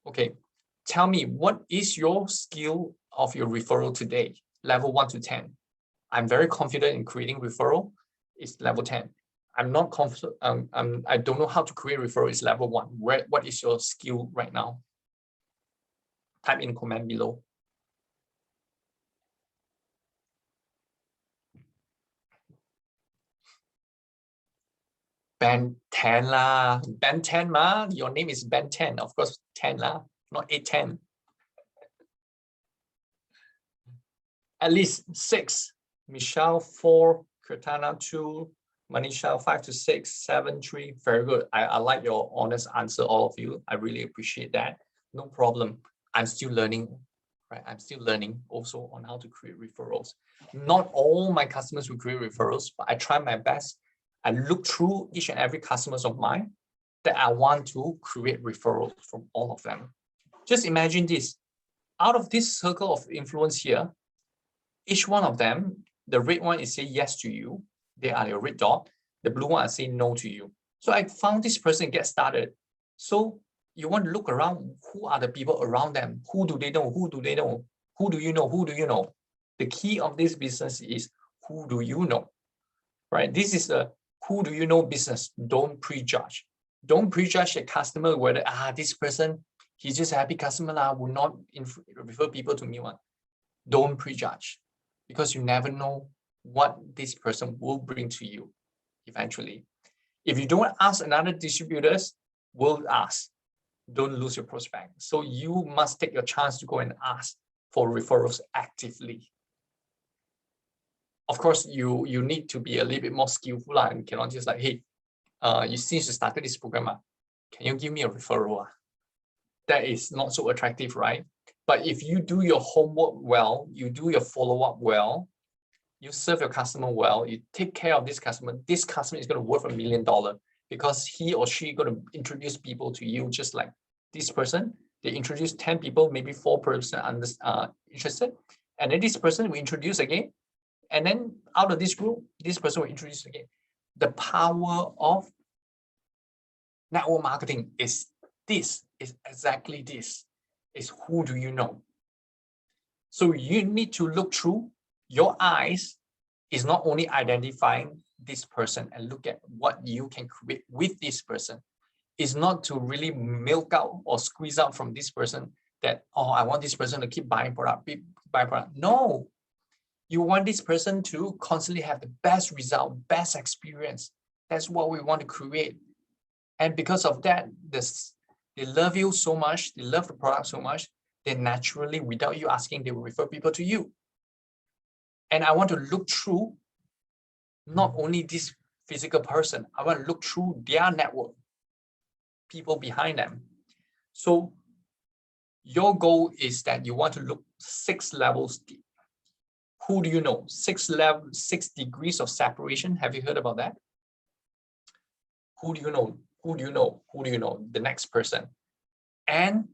Okay, tell me, what is your skill of your referral today? Level 1 to 10. I'm very confident in creating referral. It's level 10. I'm not confident. I don't know how to create referral. It's level 1. What is your skill right now? Type in comment below. Ben 10 lah. Ben 10 ma. Your name is Ben 10. Of course, 10 lah. Not 810. At least 6. Michelle 4. Kirtana 2. Manisha 5 to 6. 7, 3. Very good. I like your honest answer, all of you. I really appreciate that. No problem. I'm still learning, right? I'm still learning also on how to create referrals. Not all my customers will create referrals, but I try my best. I look through each and every customers of mine that I want to create referrals from all of them. Just imagine this. Out of this circle of influence here, each one of them, the red one is saying yes to you. They are your red dot. The blue one is saying no to you. So I found this person get started. So you want to look around, who are the people around them? Who do they know? Who do they know? Who do you know? Who do you know? The key of this business is who do you know, right? This is a who do you know business. Don't prejudge. Don't prejudge a customer whether this person, he's just a happy customer will not refer people to me one. Don't prejudge, because you never know what this person will bring to you eventually. If you don't ask another distributors, will ask. Don't lose your prospect. So you must take your chance to go and ask for referrals actively. Of course, you need to be a little bit more skillful and cannot just like, hey, since you started this program, can you give me a referral? That is not so attractive, right? But if you do your homework well, you do your follow-up well, you serve your customer well, you take care of this customer is going to worth $1 million because he or she going to introduce people to you just like this person. They introduce 10 people, maybe 4% interested. And then this person will introduce again. And then out of this group, this person will introduce again. The power of network marketing is exactly this, is who do you know? So you need to look through. Your eyes is not only identifying this person and look at what you can create with this person. It's not to really milk out or squeeze out from this person that, oh, I want this person to keep buying product, buy product. No. You want this person to constantly have the best result, best experience. That's what we want to create. And because of that, they love you so much, they love the product so much, then naturally, without you asking, they will refer people to you. And I want to look through not only this physical person, I want to look through their network, people behind them. So your goal is that you want to look 6 levels deep. Who do you know? 6 degrees of separation. Have you heard about that? Who do you know? Who do you know? Who do you know? The next person. And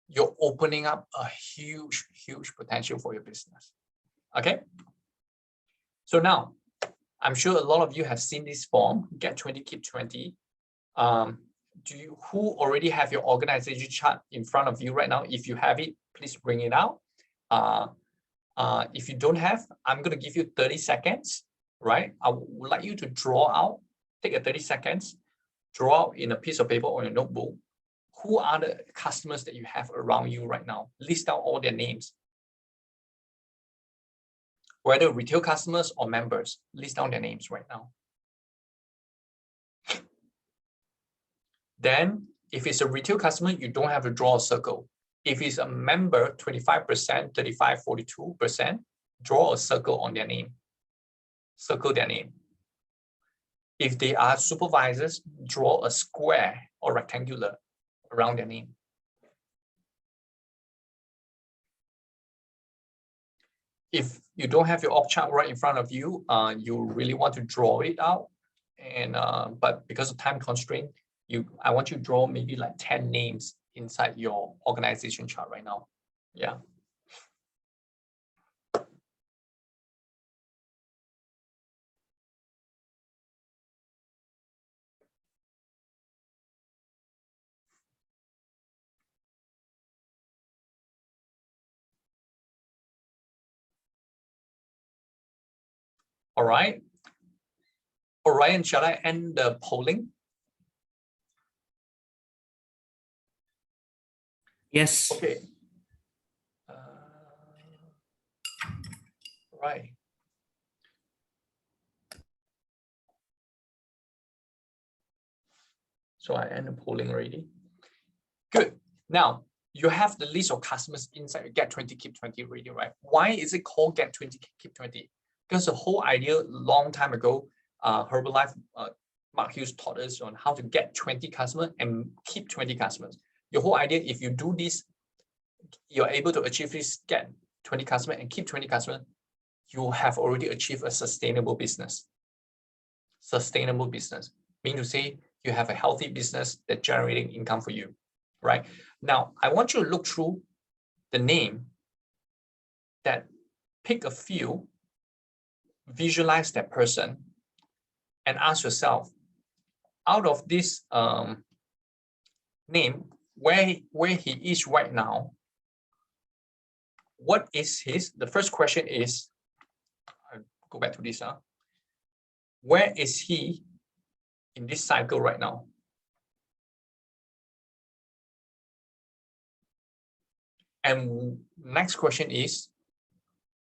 you're opening up a huge, huge potential for your business. Okay. So now, I'm sure a lot of you have seen this form, Get 20, Keep 20. Who already have your organization chart in front of you right now? If you have it, please bring it out. If you don't have, I'm going to give you 30 seconds, right? I would like you to draw out, take a 30 seconds, draw out in a piece of paper or your notebook, who are the customers that you have around you right now? List out all their names. Whether retail customers or members, list down their names right now. Then, if it's a retail customer, you don't have to draw a circle. If it's a member, 25%, 35, 42%, draw a circle on their name. Circle their name. If they are supervisors, draw a square or rectangular around their name. If you don't have your org chart right in front of you, you really want to draw it out, and but because of time constraint, I want you to draw maybe like 10 names inside your organization chart right now. Yeah. All right. Orion, shall I end the polling? Yes. Okay. Right. So I end the polling already. Good. Now you have the list of customers inside your Get 20, Keep 20 already, right? Why is it called Get 20, Keep 20? Because the whole idea long time ago, Herbalife, Mark Hughes taught us on how to get 20 customers and keep 20 customers. Your whole idea, if you do this, you're able to achieve this, get 20 customers and keep 20 customers, you have already achieved a sustainable business. Sustainable business, meaning to say you have a healthy business that's generating income for you, right? Now, I want you to look through the name, that pick a few, visualize that person, and ask yourself, out of this name, where he is right now, what is his, the first question is, I'll go back to this, where is he in this cycle right now? And next question is,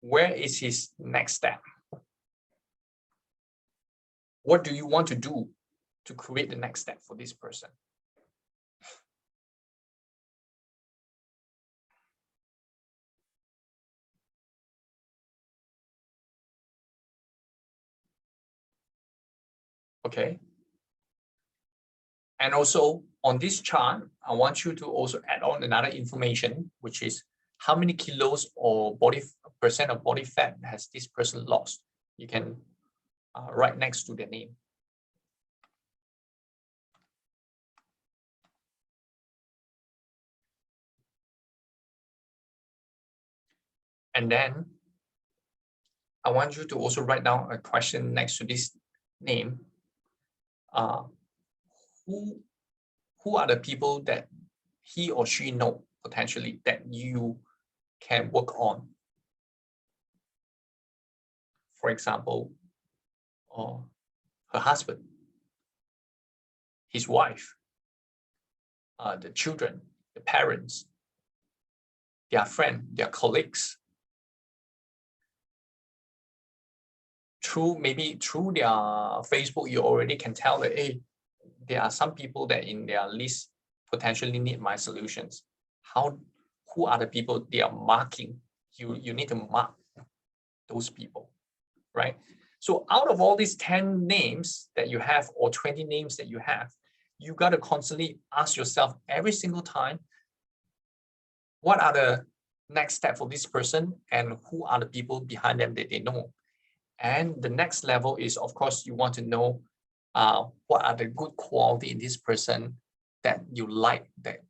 where is his next step? What do you want to do to create the next step for this person? Okay. And also on this chart, I want you to also add on another information, which is how many kilos or percent of body fat has this person lost? You can write next to the name. And then I want you to also write down a question next to this name. Who are the people that he or she know potentially that you can work on? For example, her husband, his wife, the children, the parents, their friend, their colleagues. Maybe through their Facebook, you already can tell that, hey, there are some people that in their list potentially need my solutions. Who are the people they are marking? You need to mark those people, right? So out of all these 10 names that you have or 20 names that you have, you got to constantly ask yourself every single time, what are the next step for this person and who are the people behind them that they know? And the next level is, of course, you want to know what are the good quality in this person that you like, that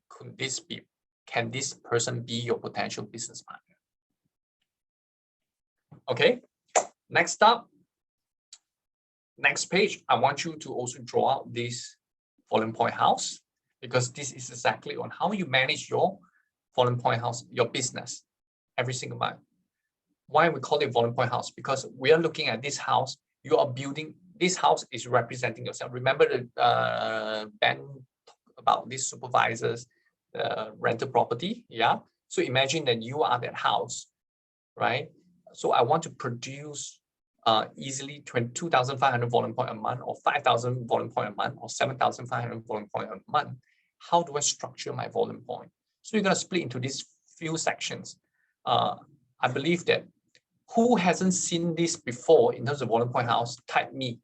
can this person be your potential business partner? Okay, next up, next page, I want you to also draw out this falling point house, because this is exactly on how you manage your falling point house, your business every single month. why we call it volume point house? Because we are looking at this house. You are building, this house is representing yourself. Remember the Ben about these supervisors, rental property, yeah? So imagine that you are that house, right? So I want to produce easily 2,500 volume point a month, or 5,000 volume point a month, or 7,500 volume point a month. How do I structure my volume point? So you're going to split into these few sections. I believe that who hasn't seen this before in terms of volume point house, type me,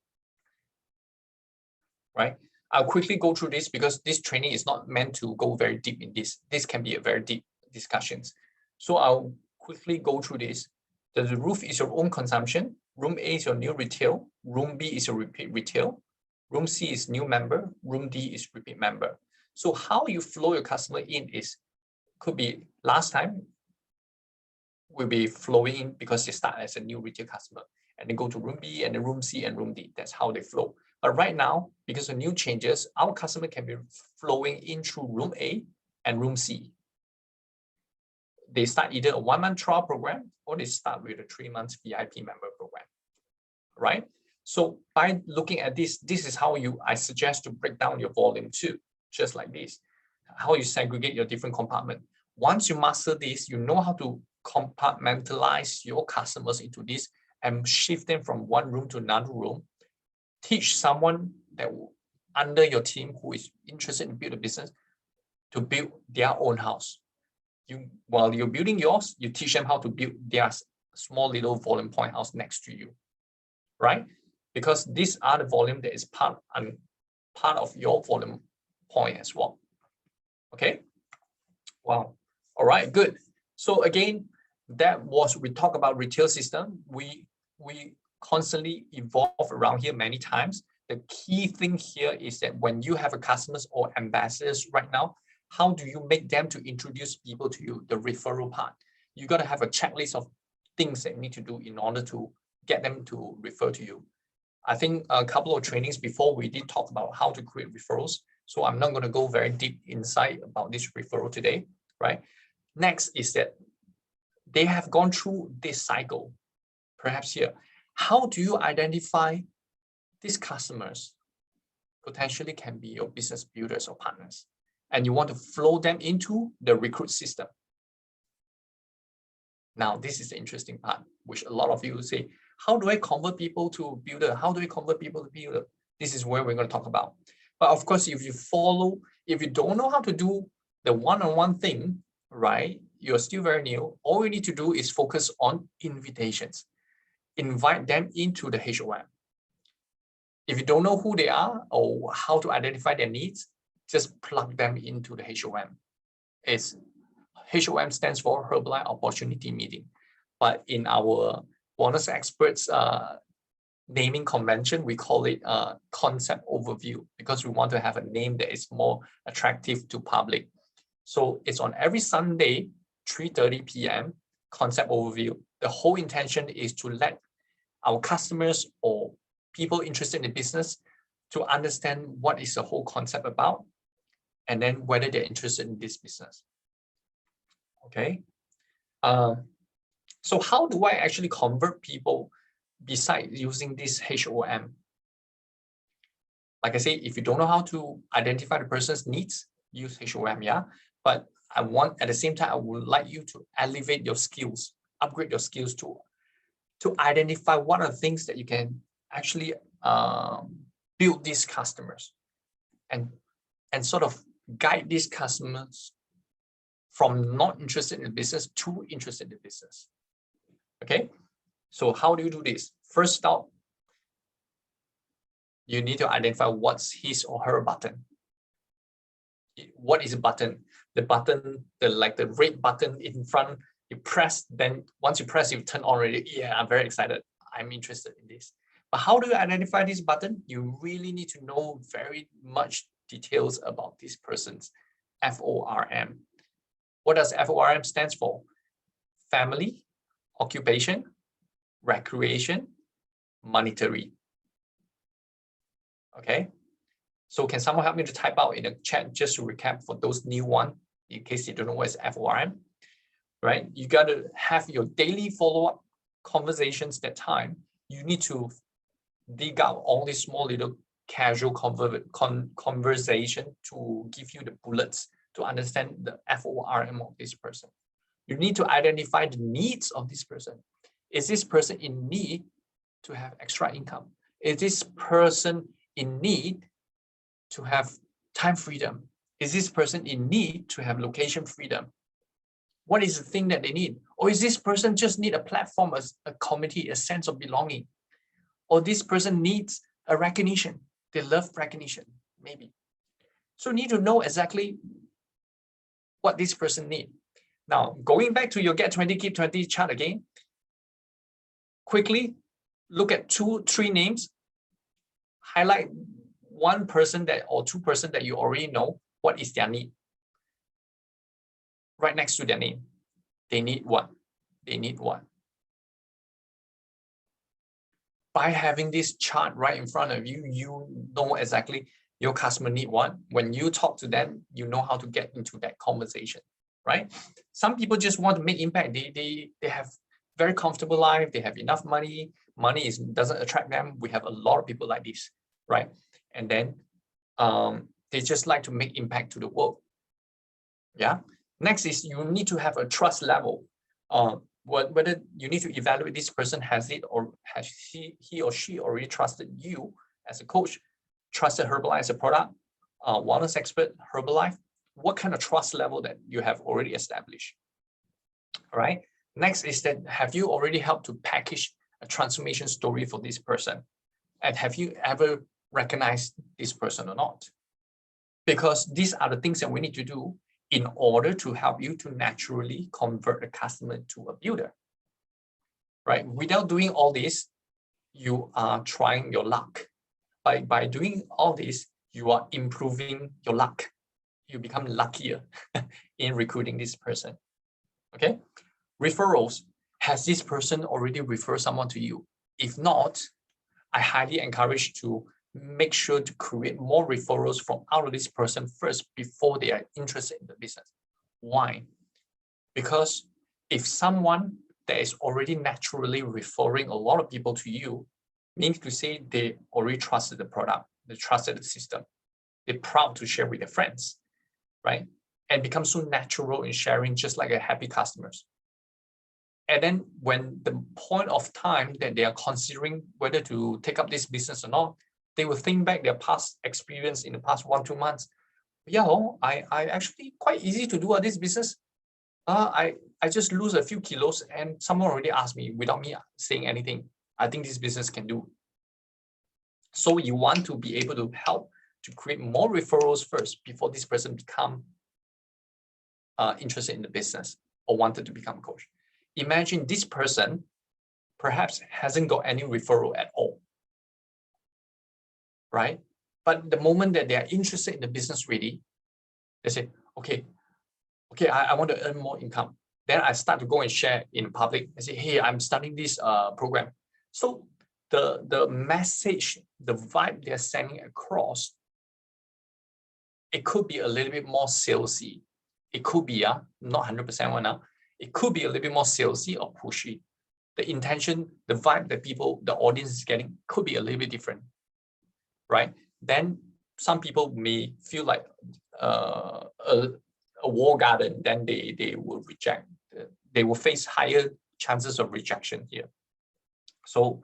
right? I'll quickly go through this because this training is not meant to go very deep in this. This can be a very deep discussions. So I'll quickly go through this. The roof is your own consumption. Room A is your new retail. Room B is your repeat retail. Room C is new member. Room D is repeat member. So how you flow your customer in is, could be last time will be flowing in because they start as a new retail customer and then go to room B and then room C and room D. That's how they flow. But right now, because of new changes, our customer can be flowing in through room A and room C. They start either a 1-month trial program or they start with a 3-month VIP member program, right? So by looking at this, this is how I suggest to break down your volume too, just like this, how you segregate your different compartments. Once you master this, you know how to compartmentalize your customers into this and shift them from one room to another room. Teach someone that under your team who is interested in build a business to build their own house. While you're building yours, you teach them how to build their small little volume point house next to you, right? Because these are the volume that is part of your volume point as well. Okay. Wow. All right. Good. So again, we talk about retail system. We constantly evolve around here many times. The key thing here is that when you have a customers or ambassadors right now, how do you make them to introduce people to you? The referral part. You got to have a checklist of things that you need to do in order to get them to refer to you. I think a couple of trainings before we did talk about how to create referrals. So I'm not going to go very deep inside about this referral today, right? Next is that they have gone through this cycle, perhaps here. How do you identify these customers potentially can be your business builders or partners, and you want to flow them into the recruit system? Now, this is the interesting part, which a lot of you say, how do I convert people to builder? How do I convert people to builder? This is where we're going to talk about. But of course, if you don't know how to do the one-on-one thing, right? You're still very new. All you need to do is focus on invitations. Invite them into the HOM. If you don't know who they are or how to identify their needs, just plug them into the HOM. HOM stands for Herbalife Opportunity Meeting. But in our bonus experts naming convention, we call it concept overview because we want to have a name that is more attractive to public. So it's on every Sunday, 3:30 p.m., concept overview. The whole intention is to let our customers or people interested in the business to understand what is the whole concept about, and then whether they're interested in this business. Okay. So how do I actually convert people besides using this HOM? Like I say, if you don't know how to identify the person's needs, use HOM, yeah. But at the same time, I would like you to elevate your skills, upgrade your skills to identify what are the things that you can actually build these customers and sort of guide these customers from not interested in the business to interested in the business. Okay, so how do you do this? First out, you need to identify what's his or her button. What is a button? The button, like the red button in front, you press, then once you press, you turn on already. Yeah, I'm very excited. I'm interested in this. But how do you identify this button? You really need to know very much details about this person's FORM. What does FORM stands for? Family, occupation, recreation, monetary. Okay. So can someone help me to type out in the chat just to recap for those new ones, in case you don't know what is FORM, right? You got to have your daily follow-up conversations that time, you need to dig out all these small little casual conversation to give you the bullets to understand the FORM of this person. You need to identify the needs of this person. Is this person in need to have extra income? Is this person in need to have time freedom? Is this person in need to have location freedom? What is the thing that they need? Or is this person just need a platform, a community, a sense of belonging? Or this person needs a recognition. They love recognition, maybe. So you need to know exactly what this person needs. Now, going back to your Get 20, Keep 20 chart again, quickly look at 2-3 names, highlight one person that or two person that you already know what is their need. Right next to their name, they need what? They need what? By having this chart right in front of you, you know exactly your customer need what. When you talk to them, you know how to get into that conversation, right? Some people just want to make impact. They have very comfortable life. They have enough money. Money doesn't attract them. We have a lot of people like this, right? And then they just like to make impact to the world. Yeah. Next is you need to have a trust level. Whether you need to evaluate this person has it or has he or she already trusted you as a coach, trusted Herbalife as a product, wellness expert, Herbalife. What kind of trust level that you have already established? All right. Next is that have you already helped to package a transformation story for this person? And have you ever recognized this person or not? Because these are the things that we need to do in order to help you to naturally convert a customer to a builder, right? Without doing all this, you are trying your luck. By doing all this, you are improving your luck. You become luckier in recruiting this person, okay? Referrals, has this person already referred someone to you? If not, I highly encourage to make sure to create more referrals from out of this person first before they are interested in the business. Why? Because if someone that is already naturally referring a lot of people to you, means to say they already trusted the product, they trusted the system, they're proud to share with their friends, right? And become so natural in sharing, just like a happy customers. And then when the point of time that they are considering whether to take up this business or not, they will think back their past experience in the past 1-2 months. Yeah, I actually quite easy to do this business. I just lose a few kilos and someone already asked me without me saying anything. I think this business can do. So you want to be able to help to create more referrals first before this person become interested in the business or wanted to become a coach. Imagine this person perhaps hasn't got any referral at all, right? But the moment that they are interested in the business really, they say, okay, I want to earn more income. Then I start to go and share in public and say, hey, I'm starting this program. So the message, the vibe they're sending across, it could be a little bit more salesy. It could be, not 100% one now. It could be a little bit more salesy or pushy. The intention, the vibe that the audience is getting could be a little bit different, right? Then some people may feel like a wall garden, then they will reject. They will face higher chances of rejection here. So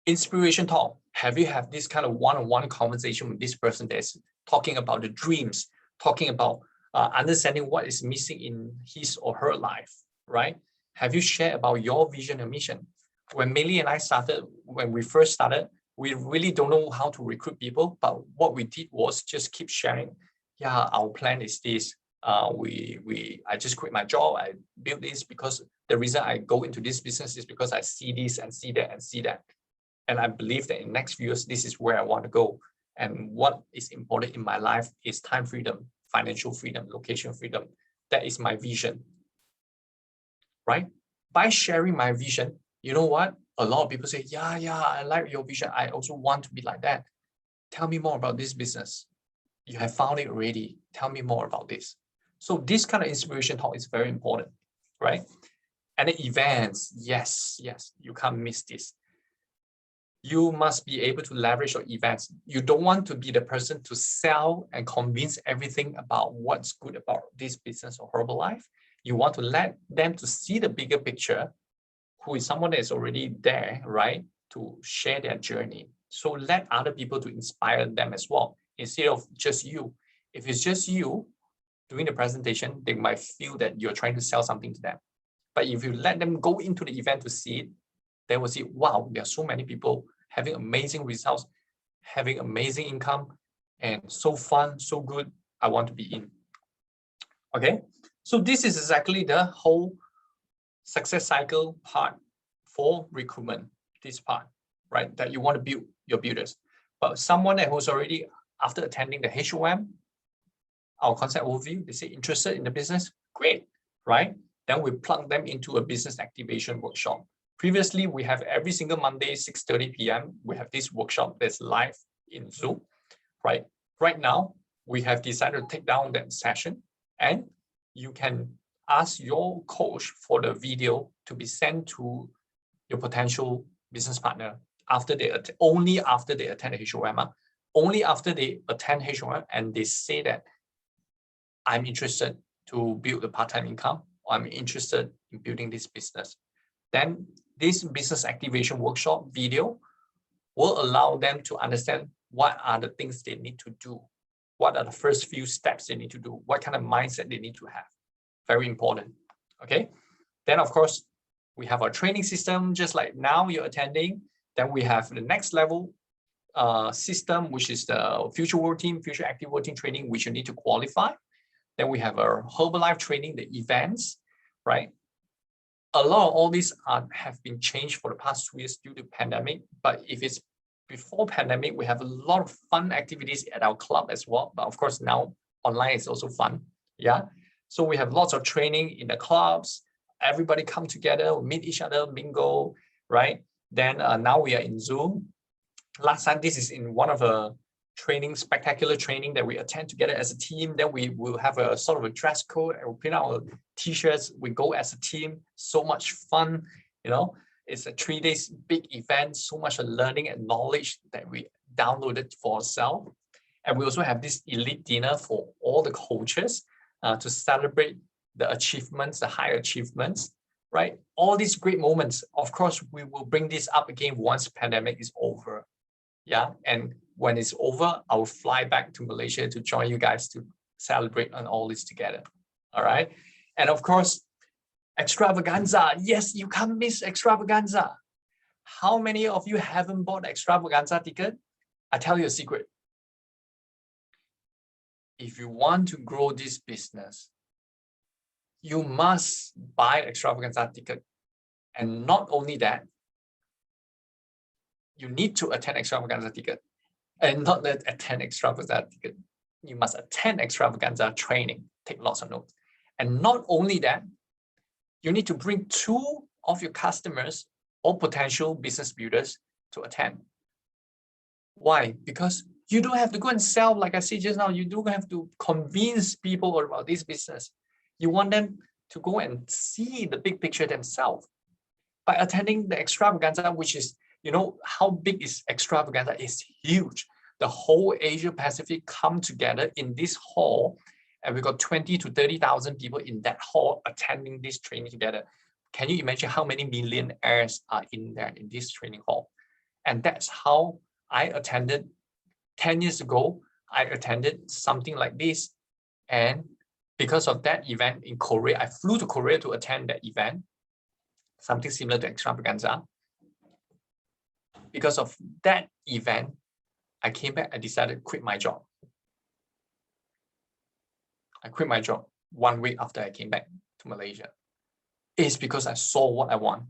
inspiration talk. Have you had this kind of one-on-one conversation with this person that's talking about the dreams, talking about understanding what is missing in his or her life, right? Have you shared about your vision and mission? When Millie and I started, when we first started, we really don't know how to recruit people, but what we did was just keep sharing. Yeah, our plan is this. I just quit my job. I built this because the reason I go into this business is because I see this and see that and see that. And I believe that in the next few years, this is where I want to go. And what is important in my life is time freedom, financial freedom, location freedom. That is my vision, right? By sharing my vision, you know what? A lot of people say, yeah, I like your vision. I also want to be like that. Tell me more about this business. You have found it already. Tell me more about this. So this kind of inspiration talk is very important, right? And the events, yes, you can't miss this. You must be able to leverage your events. You don't want to be the person to sell and convince everything about what's good about this business or Herbalife. You want to let them to see the bigger picture, who is someone that is already there, right? To share their journey. So let other people to inspire them as well, instead of just you. If it's just you doing the presentation, they might feel that you're trying to sell something to them. But if you let them go into the event to see it, they will see, wow, there are so many people having amazing results, having amazing income, and so fun, so good, I want to be in. Okay, so this is exactly the whole success cycle part for recruitment, this part, right? That you want to build your builders. But someone who's already, after attending the HOM, our concept overview, they say interested in the business, great, right? Then we plug them into a business activation workshop. Previously, we have every single Monday, 6:30 p.m., we have this workshop that's live in Zoom, right? Right now, we have decided to take down that session, and you can ask your coach for the video to be sent to your potential business partner after they only after they attend HOM, only after they attend HOM and they say that I'm interested to build a part-time income, or I'm interested in building this business. Then this business activation workshop video will allow them to understand what are the things they need to do. What are the first few steps they need to do? What kind of mindset they need to have? Very important, okay? Then of course, we have our training system, just like now you're attending. Then we have the next level system, which is the Future World Team, Future Active World Team training, which you need to qualify. Then we have our Herbalife training, the events, right? A lot of all these have been changed for the past 2 years due to pandemic. But if it's before pandemic, we have a lot of fun activities at our club as well. But of course, now online is also fun. Yeah. So we have lots of training in the clubs. Everybody come together, meet each other, mingle, right? Then now we are in Zoom. Last time, this is in one of the spectacular training that we attend together as a team. Then we will have a sort of a dress code and we'll print out our t-shirts. We go as a team, so much fun, you know. It's a 3 days big event, so much learning and knowledge that we downloaded for ourselves. And we also have this elite dinner for all the coaches to celebrate the achievements, the high achievements, right? All these great moments. Of course, we will bring this up again once pandemic is over. Yeah, and when it's over, I will fly back to Malaysia to join you guys to celebrate on all this together. All right. And of course, extravaganza. Yes, you can't miss extravaganza. How many of you haven't bought extravaganza ticket? I tell you a secret. If you want to grow this business, you must buy extravaganza ticket. And not only that, you need to attend extravaganza ticket. And not attend extravaganza ticket. You must attend extravaganza training. Take lots of notes. And not only that, you need to bring 2 of your customers or potential business builders to attend. Why? Because you don't have to go and sell, like I said just now, you don't have to convince people about this business. You want them to go and see the big picture themselves. By attending the extravaganza, which is, you know, how big is extravaganza? It's huge. The whole Asia Pacific come together in this hall, and we got 20 to 30,000 people in that hall attending this training together. Can you imagine how many millionaires are in there in this training hall? And that's how I attended 10 years ago. I attended something like this. And because of that event in Korea, I flew to Korea to attend that event, something similar to extravaganza. Because of that event, I came back, I decided to quit my job. I quit my job 1 week after I came back to Malaysia. It's because I saw what I want.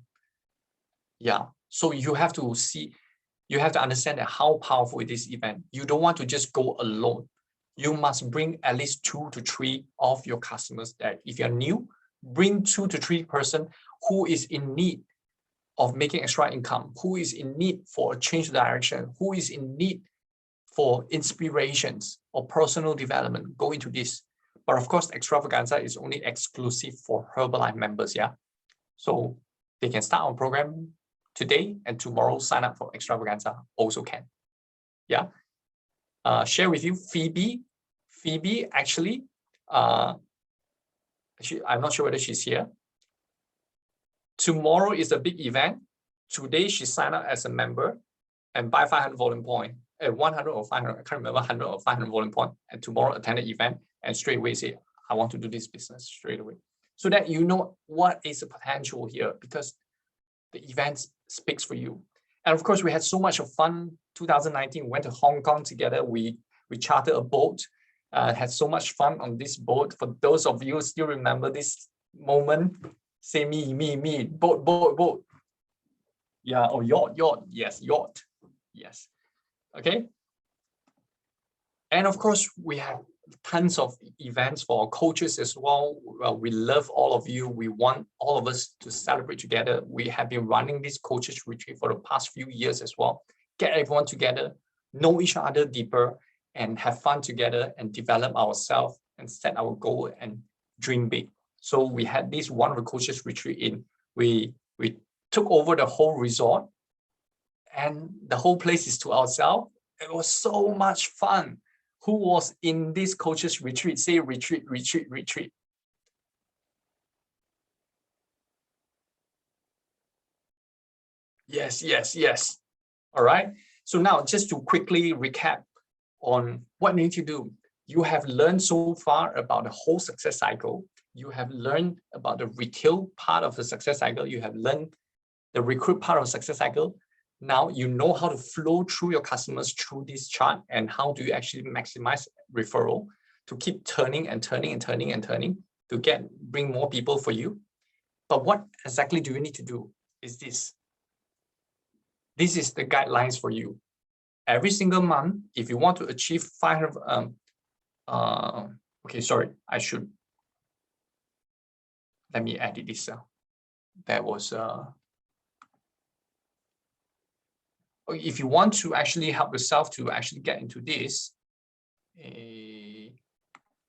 Yeah, so you have to see, you have to understand that how powerful it is this event. You don't want to just go alone. You must bring at least 2 to 3 of your customers there. If you're new, bring 2 to 3 person who is in need of making extra income, who is in need for a change of direction, who is in need for inspirations or personal development. Go into this. But of course, extravaganza is only exclusive for Herbalife members, yeah? So they can start our program today and tomorrow sign up for Extravaganza also can. Yeah. Share with you Phoebe. Phoebe actually, I'm not sure whether she's here. Tomorrow is a big event. Today she signed up as a member and buy 500 volume point at 100 or 500, I can't remember, 100 or 500 volume point, and tomorrow attend the event and straight away say, I want to do this business straight away. So that you know what is the potential here, because the event speaks for you. And of course, we had so much of fun. 2019, we went to Hong Kong together. We chartered a boat, had so much fun on this boat. For those of you who still remember this moment, say me, boat. Yeah, or yacht, yes, yacht, yes. Okay. And of course, we have tons of events for our coaches as well. We love all of you. We want all of us to celebrate together. We have been running this coaches retreat for the past few years as well. Get everyone together, know each other deeper, and have fun together and develop ourselves and set our goal and dream big. So we had this wonderful coaches retreat in. We took over the whole resort and the whole place is to ourselves. It was so much fun. Who was in this coaches retreat? Say retreat. Yes. All right. So now just to quickly recap on what you need to do. You have learned so far about the whole success cycle. You have learned about the retail part of the success cycle. You have learned the recruit part of the success cycle. Now you know how to flow through your customers through this chart and how do you actually maximize referral to keep turning to bring more people for you. But what exactly do you need to do is this. This is the guidelines for you. Every single month, if you want to achieve 500, okay, sorry, let me edit this. That was, if you want to actually help yourself to actually get into this,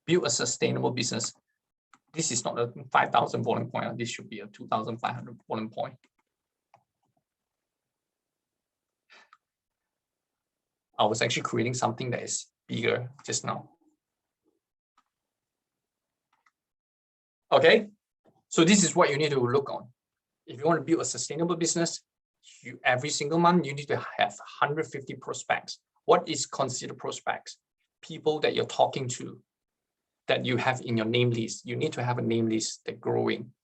build a sustainable business. This is not a 5,000 volume point. This should be a 2,500 volume point. I was actually creating something that is bigger just now. Okay, so this is what you need to look on. If you want to build a sustainable business, every single month you need to have 150 prospects. What is considered prospects? People that you're talking to, that you have in your name list. You need to have a name list that's growing.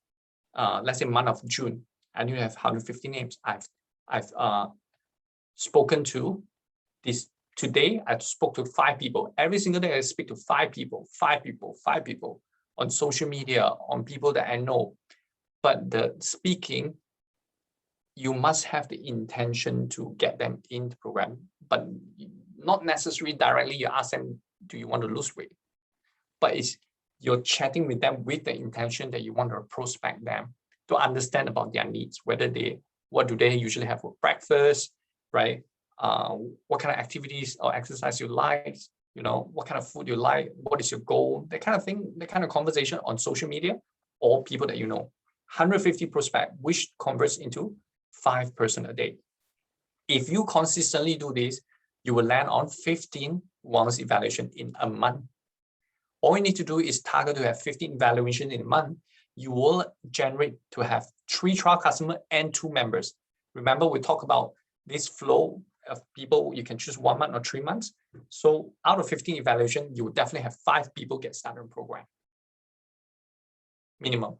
Let's say month of June, and you have 150 names. I've spoken to this today. I spoke to 5 people. Every single day I speak to 5 people on social media, on people that I know. But the speaking, you must have the intention to get them in the program, but not necessarily directly you ask them, do you want to lose weight? But you're chatting with them with the intention that you want to prospect them to understand about their needs, what do they usually have for breakfast, right? What kind of activities or exercise you like, what kind of food you like, what is your goal, that kind of thing, that kind of conversation on social media or people that you know. 150 prospect, which converts into 5 person a day. If you consistently do this, you will land on 15 wellness evaluation in a month. All you need to do is target to have 15 evaluation in a month. You will generate to have 3 trial customers and 2 members. Remember, we talk about this flow of people. You can choose 1 month or 3 months. So out of 15 evaluation, you will definitely have 5 people get started in the program. Minimum.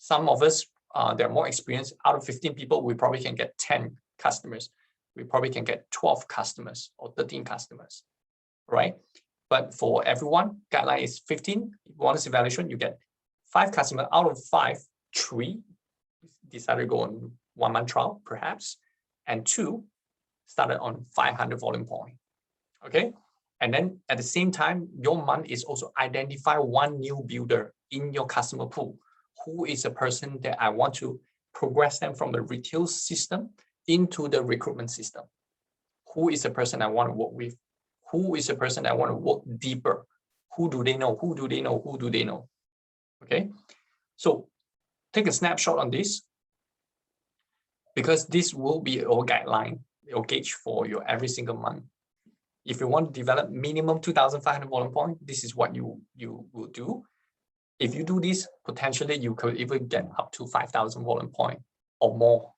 Some of us, they're more experienced. Out of 15 people, we probably can get 10 customers. We probably can get 12 customers or 13 customers, right? But for everyone, guideline is 15. Wellness evaluation, you get 5 customers. Out of 5, 3 decided to go on 1 month trial, perhaps, and 2 started on 500 volume point. Okay, and then at the same time, your month is also identify 1 new builder in your customer pool. Who is a person that I want to progress them from the retail system into the recruitment system? Who is the person I want to work with? Who is the person I want to work deeper? Who do they know? Okay, so take a snapshot on this, because this will be your guideline, your gauge for your every single month. If you want to develop minimum 2,500 volume point, this is what you will do. If you do this, potentially you could even get up to 5,000 volume point or more,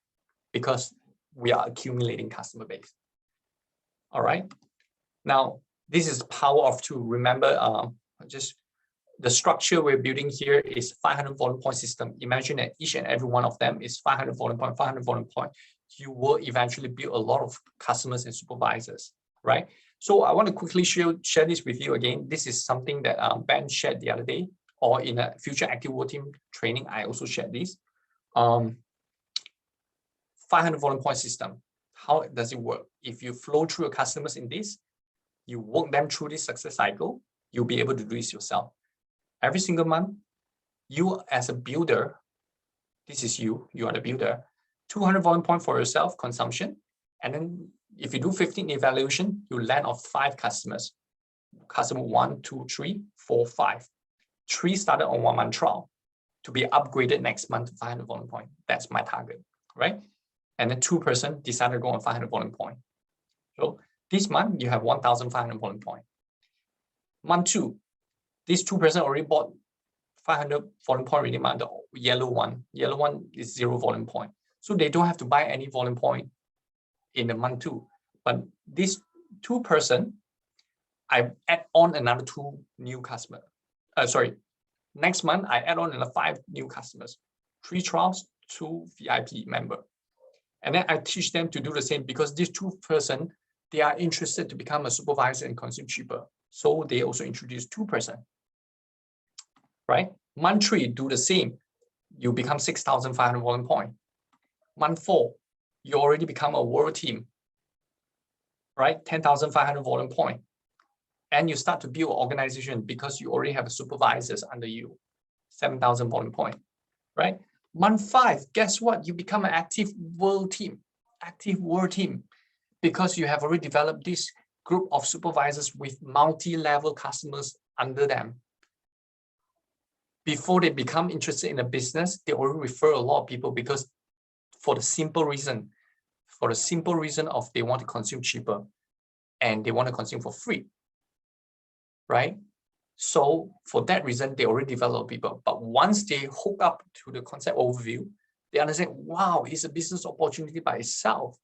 because we are accumulating customer base. All right. Now, this is power of two. Remember, just the structure we're building here is 500 volume point system. Imagine that each and every one of them is 500 volume point, 500 volume point. You will eventually build a lot of customers and supervisors, right? So I want to quickly share this with you again. This is something that Ben shared the other day, or in a future active world team training, I also shared this. 500 volume point system. How does it work? If you flow through your customers in this, you walk them through this success cycle, you'll be able to do this yourself. Every single month, you as a builder, this is you are the builder, 200 volume point for yourself consumption. And then if you do 15 evaluation, you land on 5 customers. Customer 1, 2, 3, 4, 5. 3 started on 1 month trial to be upgraded next month to 500 volume point. That's my target, right? And then 2 person decided to go on 500 volume point. So this month you have 1,500 volume point. Month 2, these 2 person already bought 500 volume point already. The yellow one is 0 volume point. So they don't have to buy any volume point in the month 2. But this 2 person, I add on another 2 new customers. Next month I add on another 5 new customers, 3 trials, 2 VIP member. And then I teach them to do the same, because these 2 person, they are interested to become a supervisor and consume cheaper. So they also introduce 2 person, right? Month 3, do the same. You become 6,500 volume point. Month 4, you already become a world team, right? 10,500 volume point. And you start to build an organization because you already have supervisors under you, 7,000 volume point, right? Month 5, guess what? You become an active world team, because you have already developed this group of supervisors with multi-level customers under them. Before they become interested in a business, they already refer a lot of people, because for the simple reason of they want to consume cheaper and they want to consume for free, right? So for that reason, they already develop people. But once they hook up to the concept overview, they understand, wow, it's a business opportunity by itself.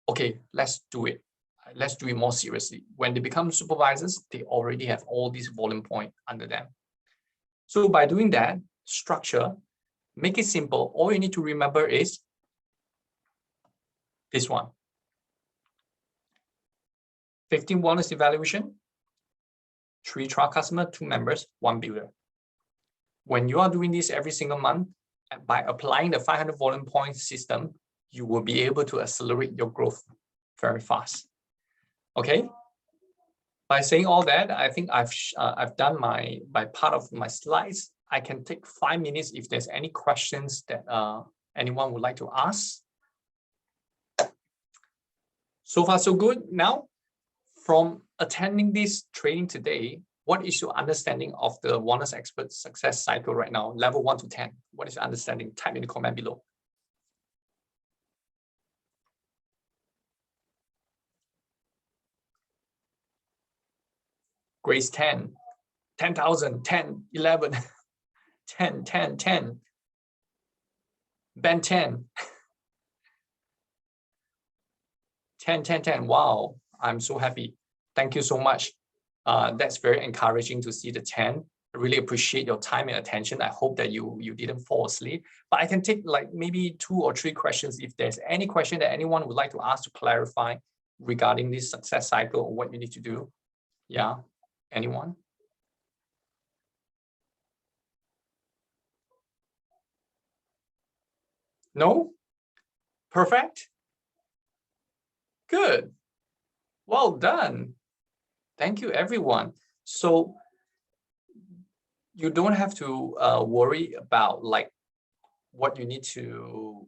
Okay, let's do it. Let's do it more seriously. When they become supervisors, they already have all these volume points under them. So by doing that structure, make it simple. All you need to remember is this one. 15 wellness evaluation, 3 trial customer, 2 members, 1 builder. When you are doing this every single month, by applying the 500 volume point system, you will be able to accelerate your growth very fast. Okay. By saying all that, I think I've done my part of my slides. I can take 5 minutes if there's any questions that anyone would like to ask. So far, so good. Now, from attending this training today, what is your understanding of the wellness expert success cycle right now? Level 1 to 10. What is your understanding? Type in the comment below. Grace 10, 10,000, 10, 11, 10, 10, 10. Ben 10. 10, 10, 10. Wow, I'm so happy. Thank you so much. That's very encouraging to see the 10. I really appreciate your time and attention. I hope that you didn't fall asleep. But I can take like maybe 2 or 3 questions if there's any question that anyone would like to ask to clarify regarding this success cycle or what you need to do. Yeah, anyone? No? Perfect? Good. Well done. Thank you, everyone. So you don't have to worry about like what you need to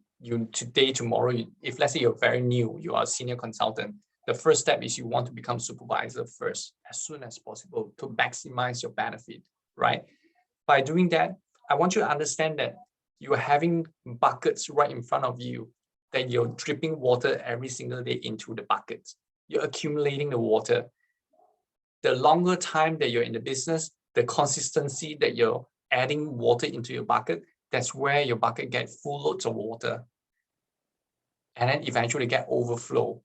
today, tomorrow. If let's say you're very new, you are a senior consultant, the first step is you want to become supervisor first as soon as possible to maximize your benefit, right? By doing that, I want you to understand that you're having buckets right in front of you that you're dripping water every single day into the buckets. You're accumulating the water. The longer time that you're in the business, the consistency that you're adding water into your bucket, that's where your bucket gets full loads of water. And then eventually get overflow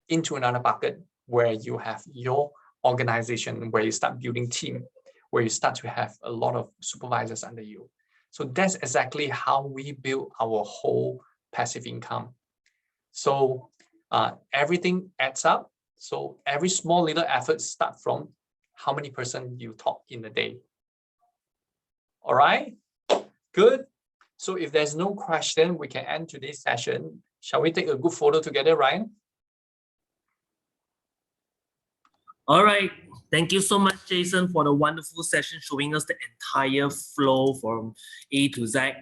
into another bucket where you have your organization, where you start building team, where you start to have a lot of supervisors under you. So that's exactly how we build our whole passive income. So everything adds up. So every small little effort start from how many person you talk in a day. All right, good. So if there's no question, we can end today's session. Shall we take a good photo together, Ryan? All right. Thank you so much, Jason, for the wonderful session showing us the entire flow from A to Z.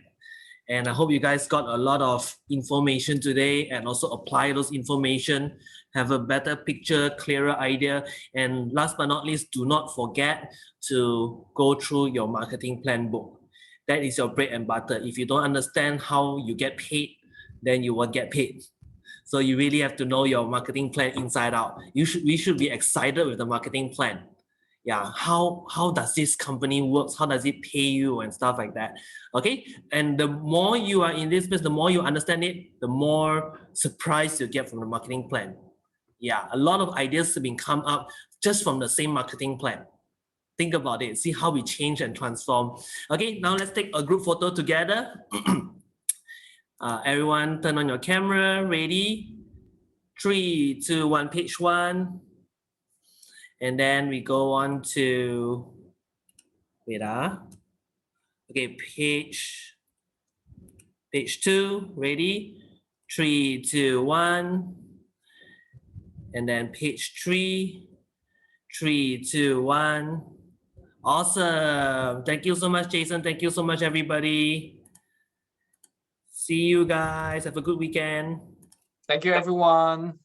And I hope you guys got a lot of information today and also apply those information, have a better picture, clearer idea. And last but not least, do not forget to go through your marketing plan book. That is your bread and butter. If you don't understand how you get paid, then you won't get paid. So you really have to know your marketing plan inside out. We should be excited with the marketing plan. Yeah, how does this company works? How does it pay you and stuff like that? Okay, and the more you are in this business, the more you understand it, the more surprise you get from the marketing plan. Yeah, a lot of ideas have been come up just from the same marketing plan. Think about it, see how we change and transform. Okay, now let's take a group photo together. Everyone turn on your camera, ready? 3, 2, 1, page 1. And then we go on to, okay, page 2, ready? 3, 2, 1. And then page 3, 3, 2, 1. Awesome. Thank you so much, Jason. Thank you so much, everybody. See you guys. Have a good weekend. Thank you, everyone.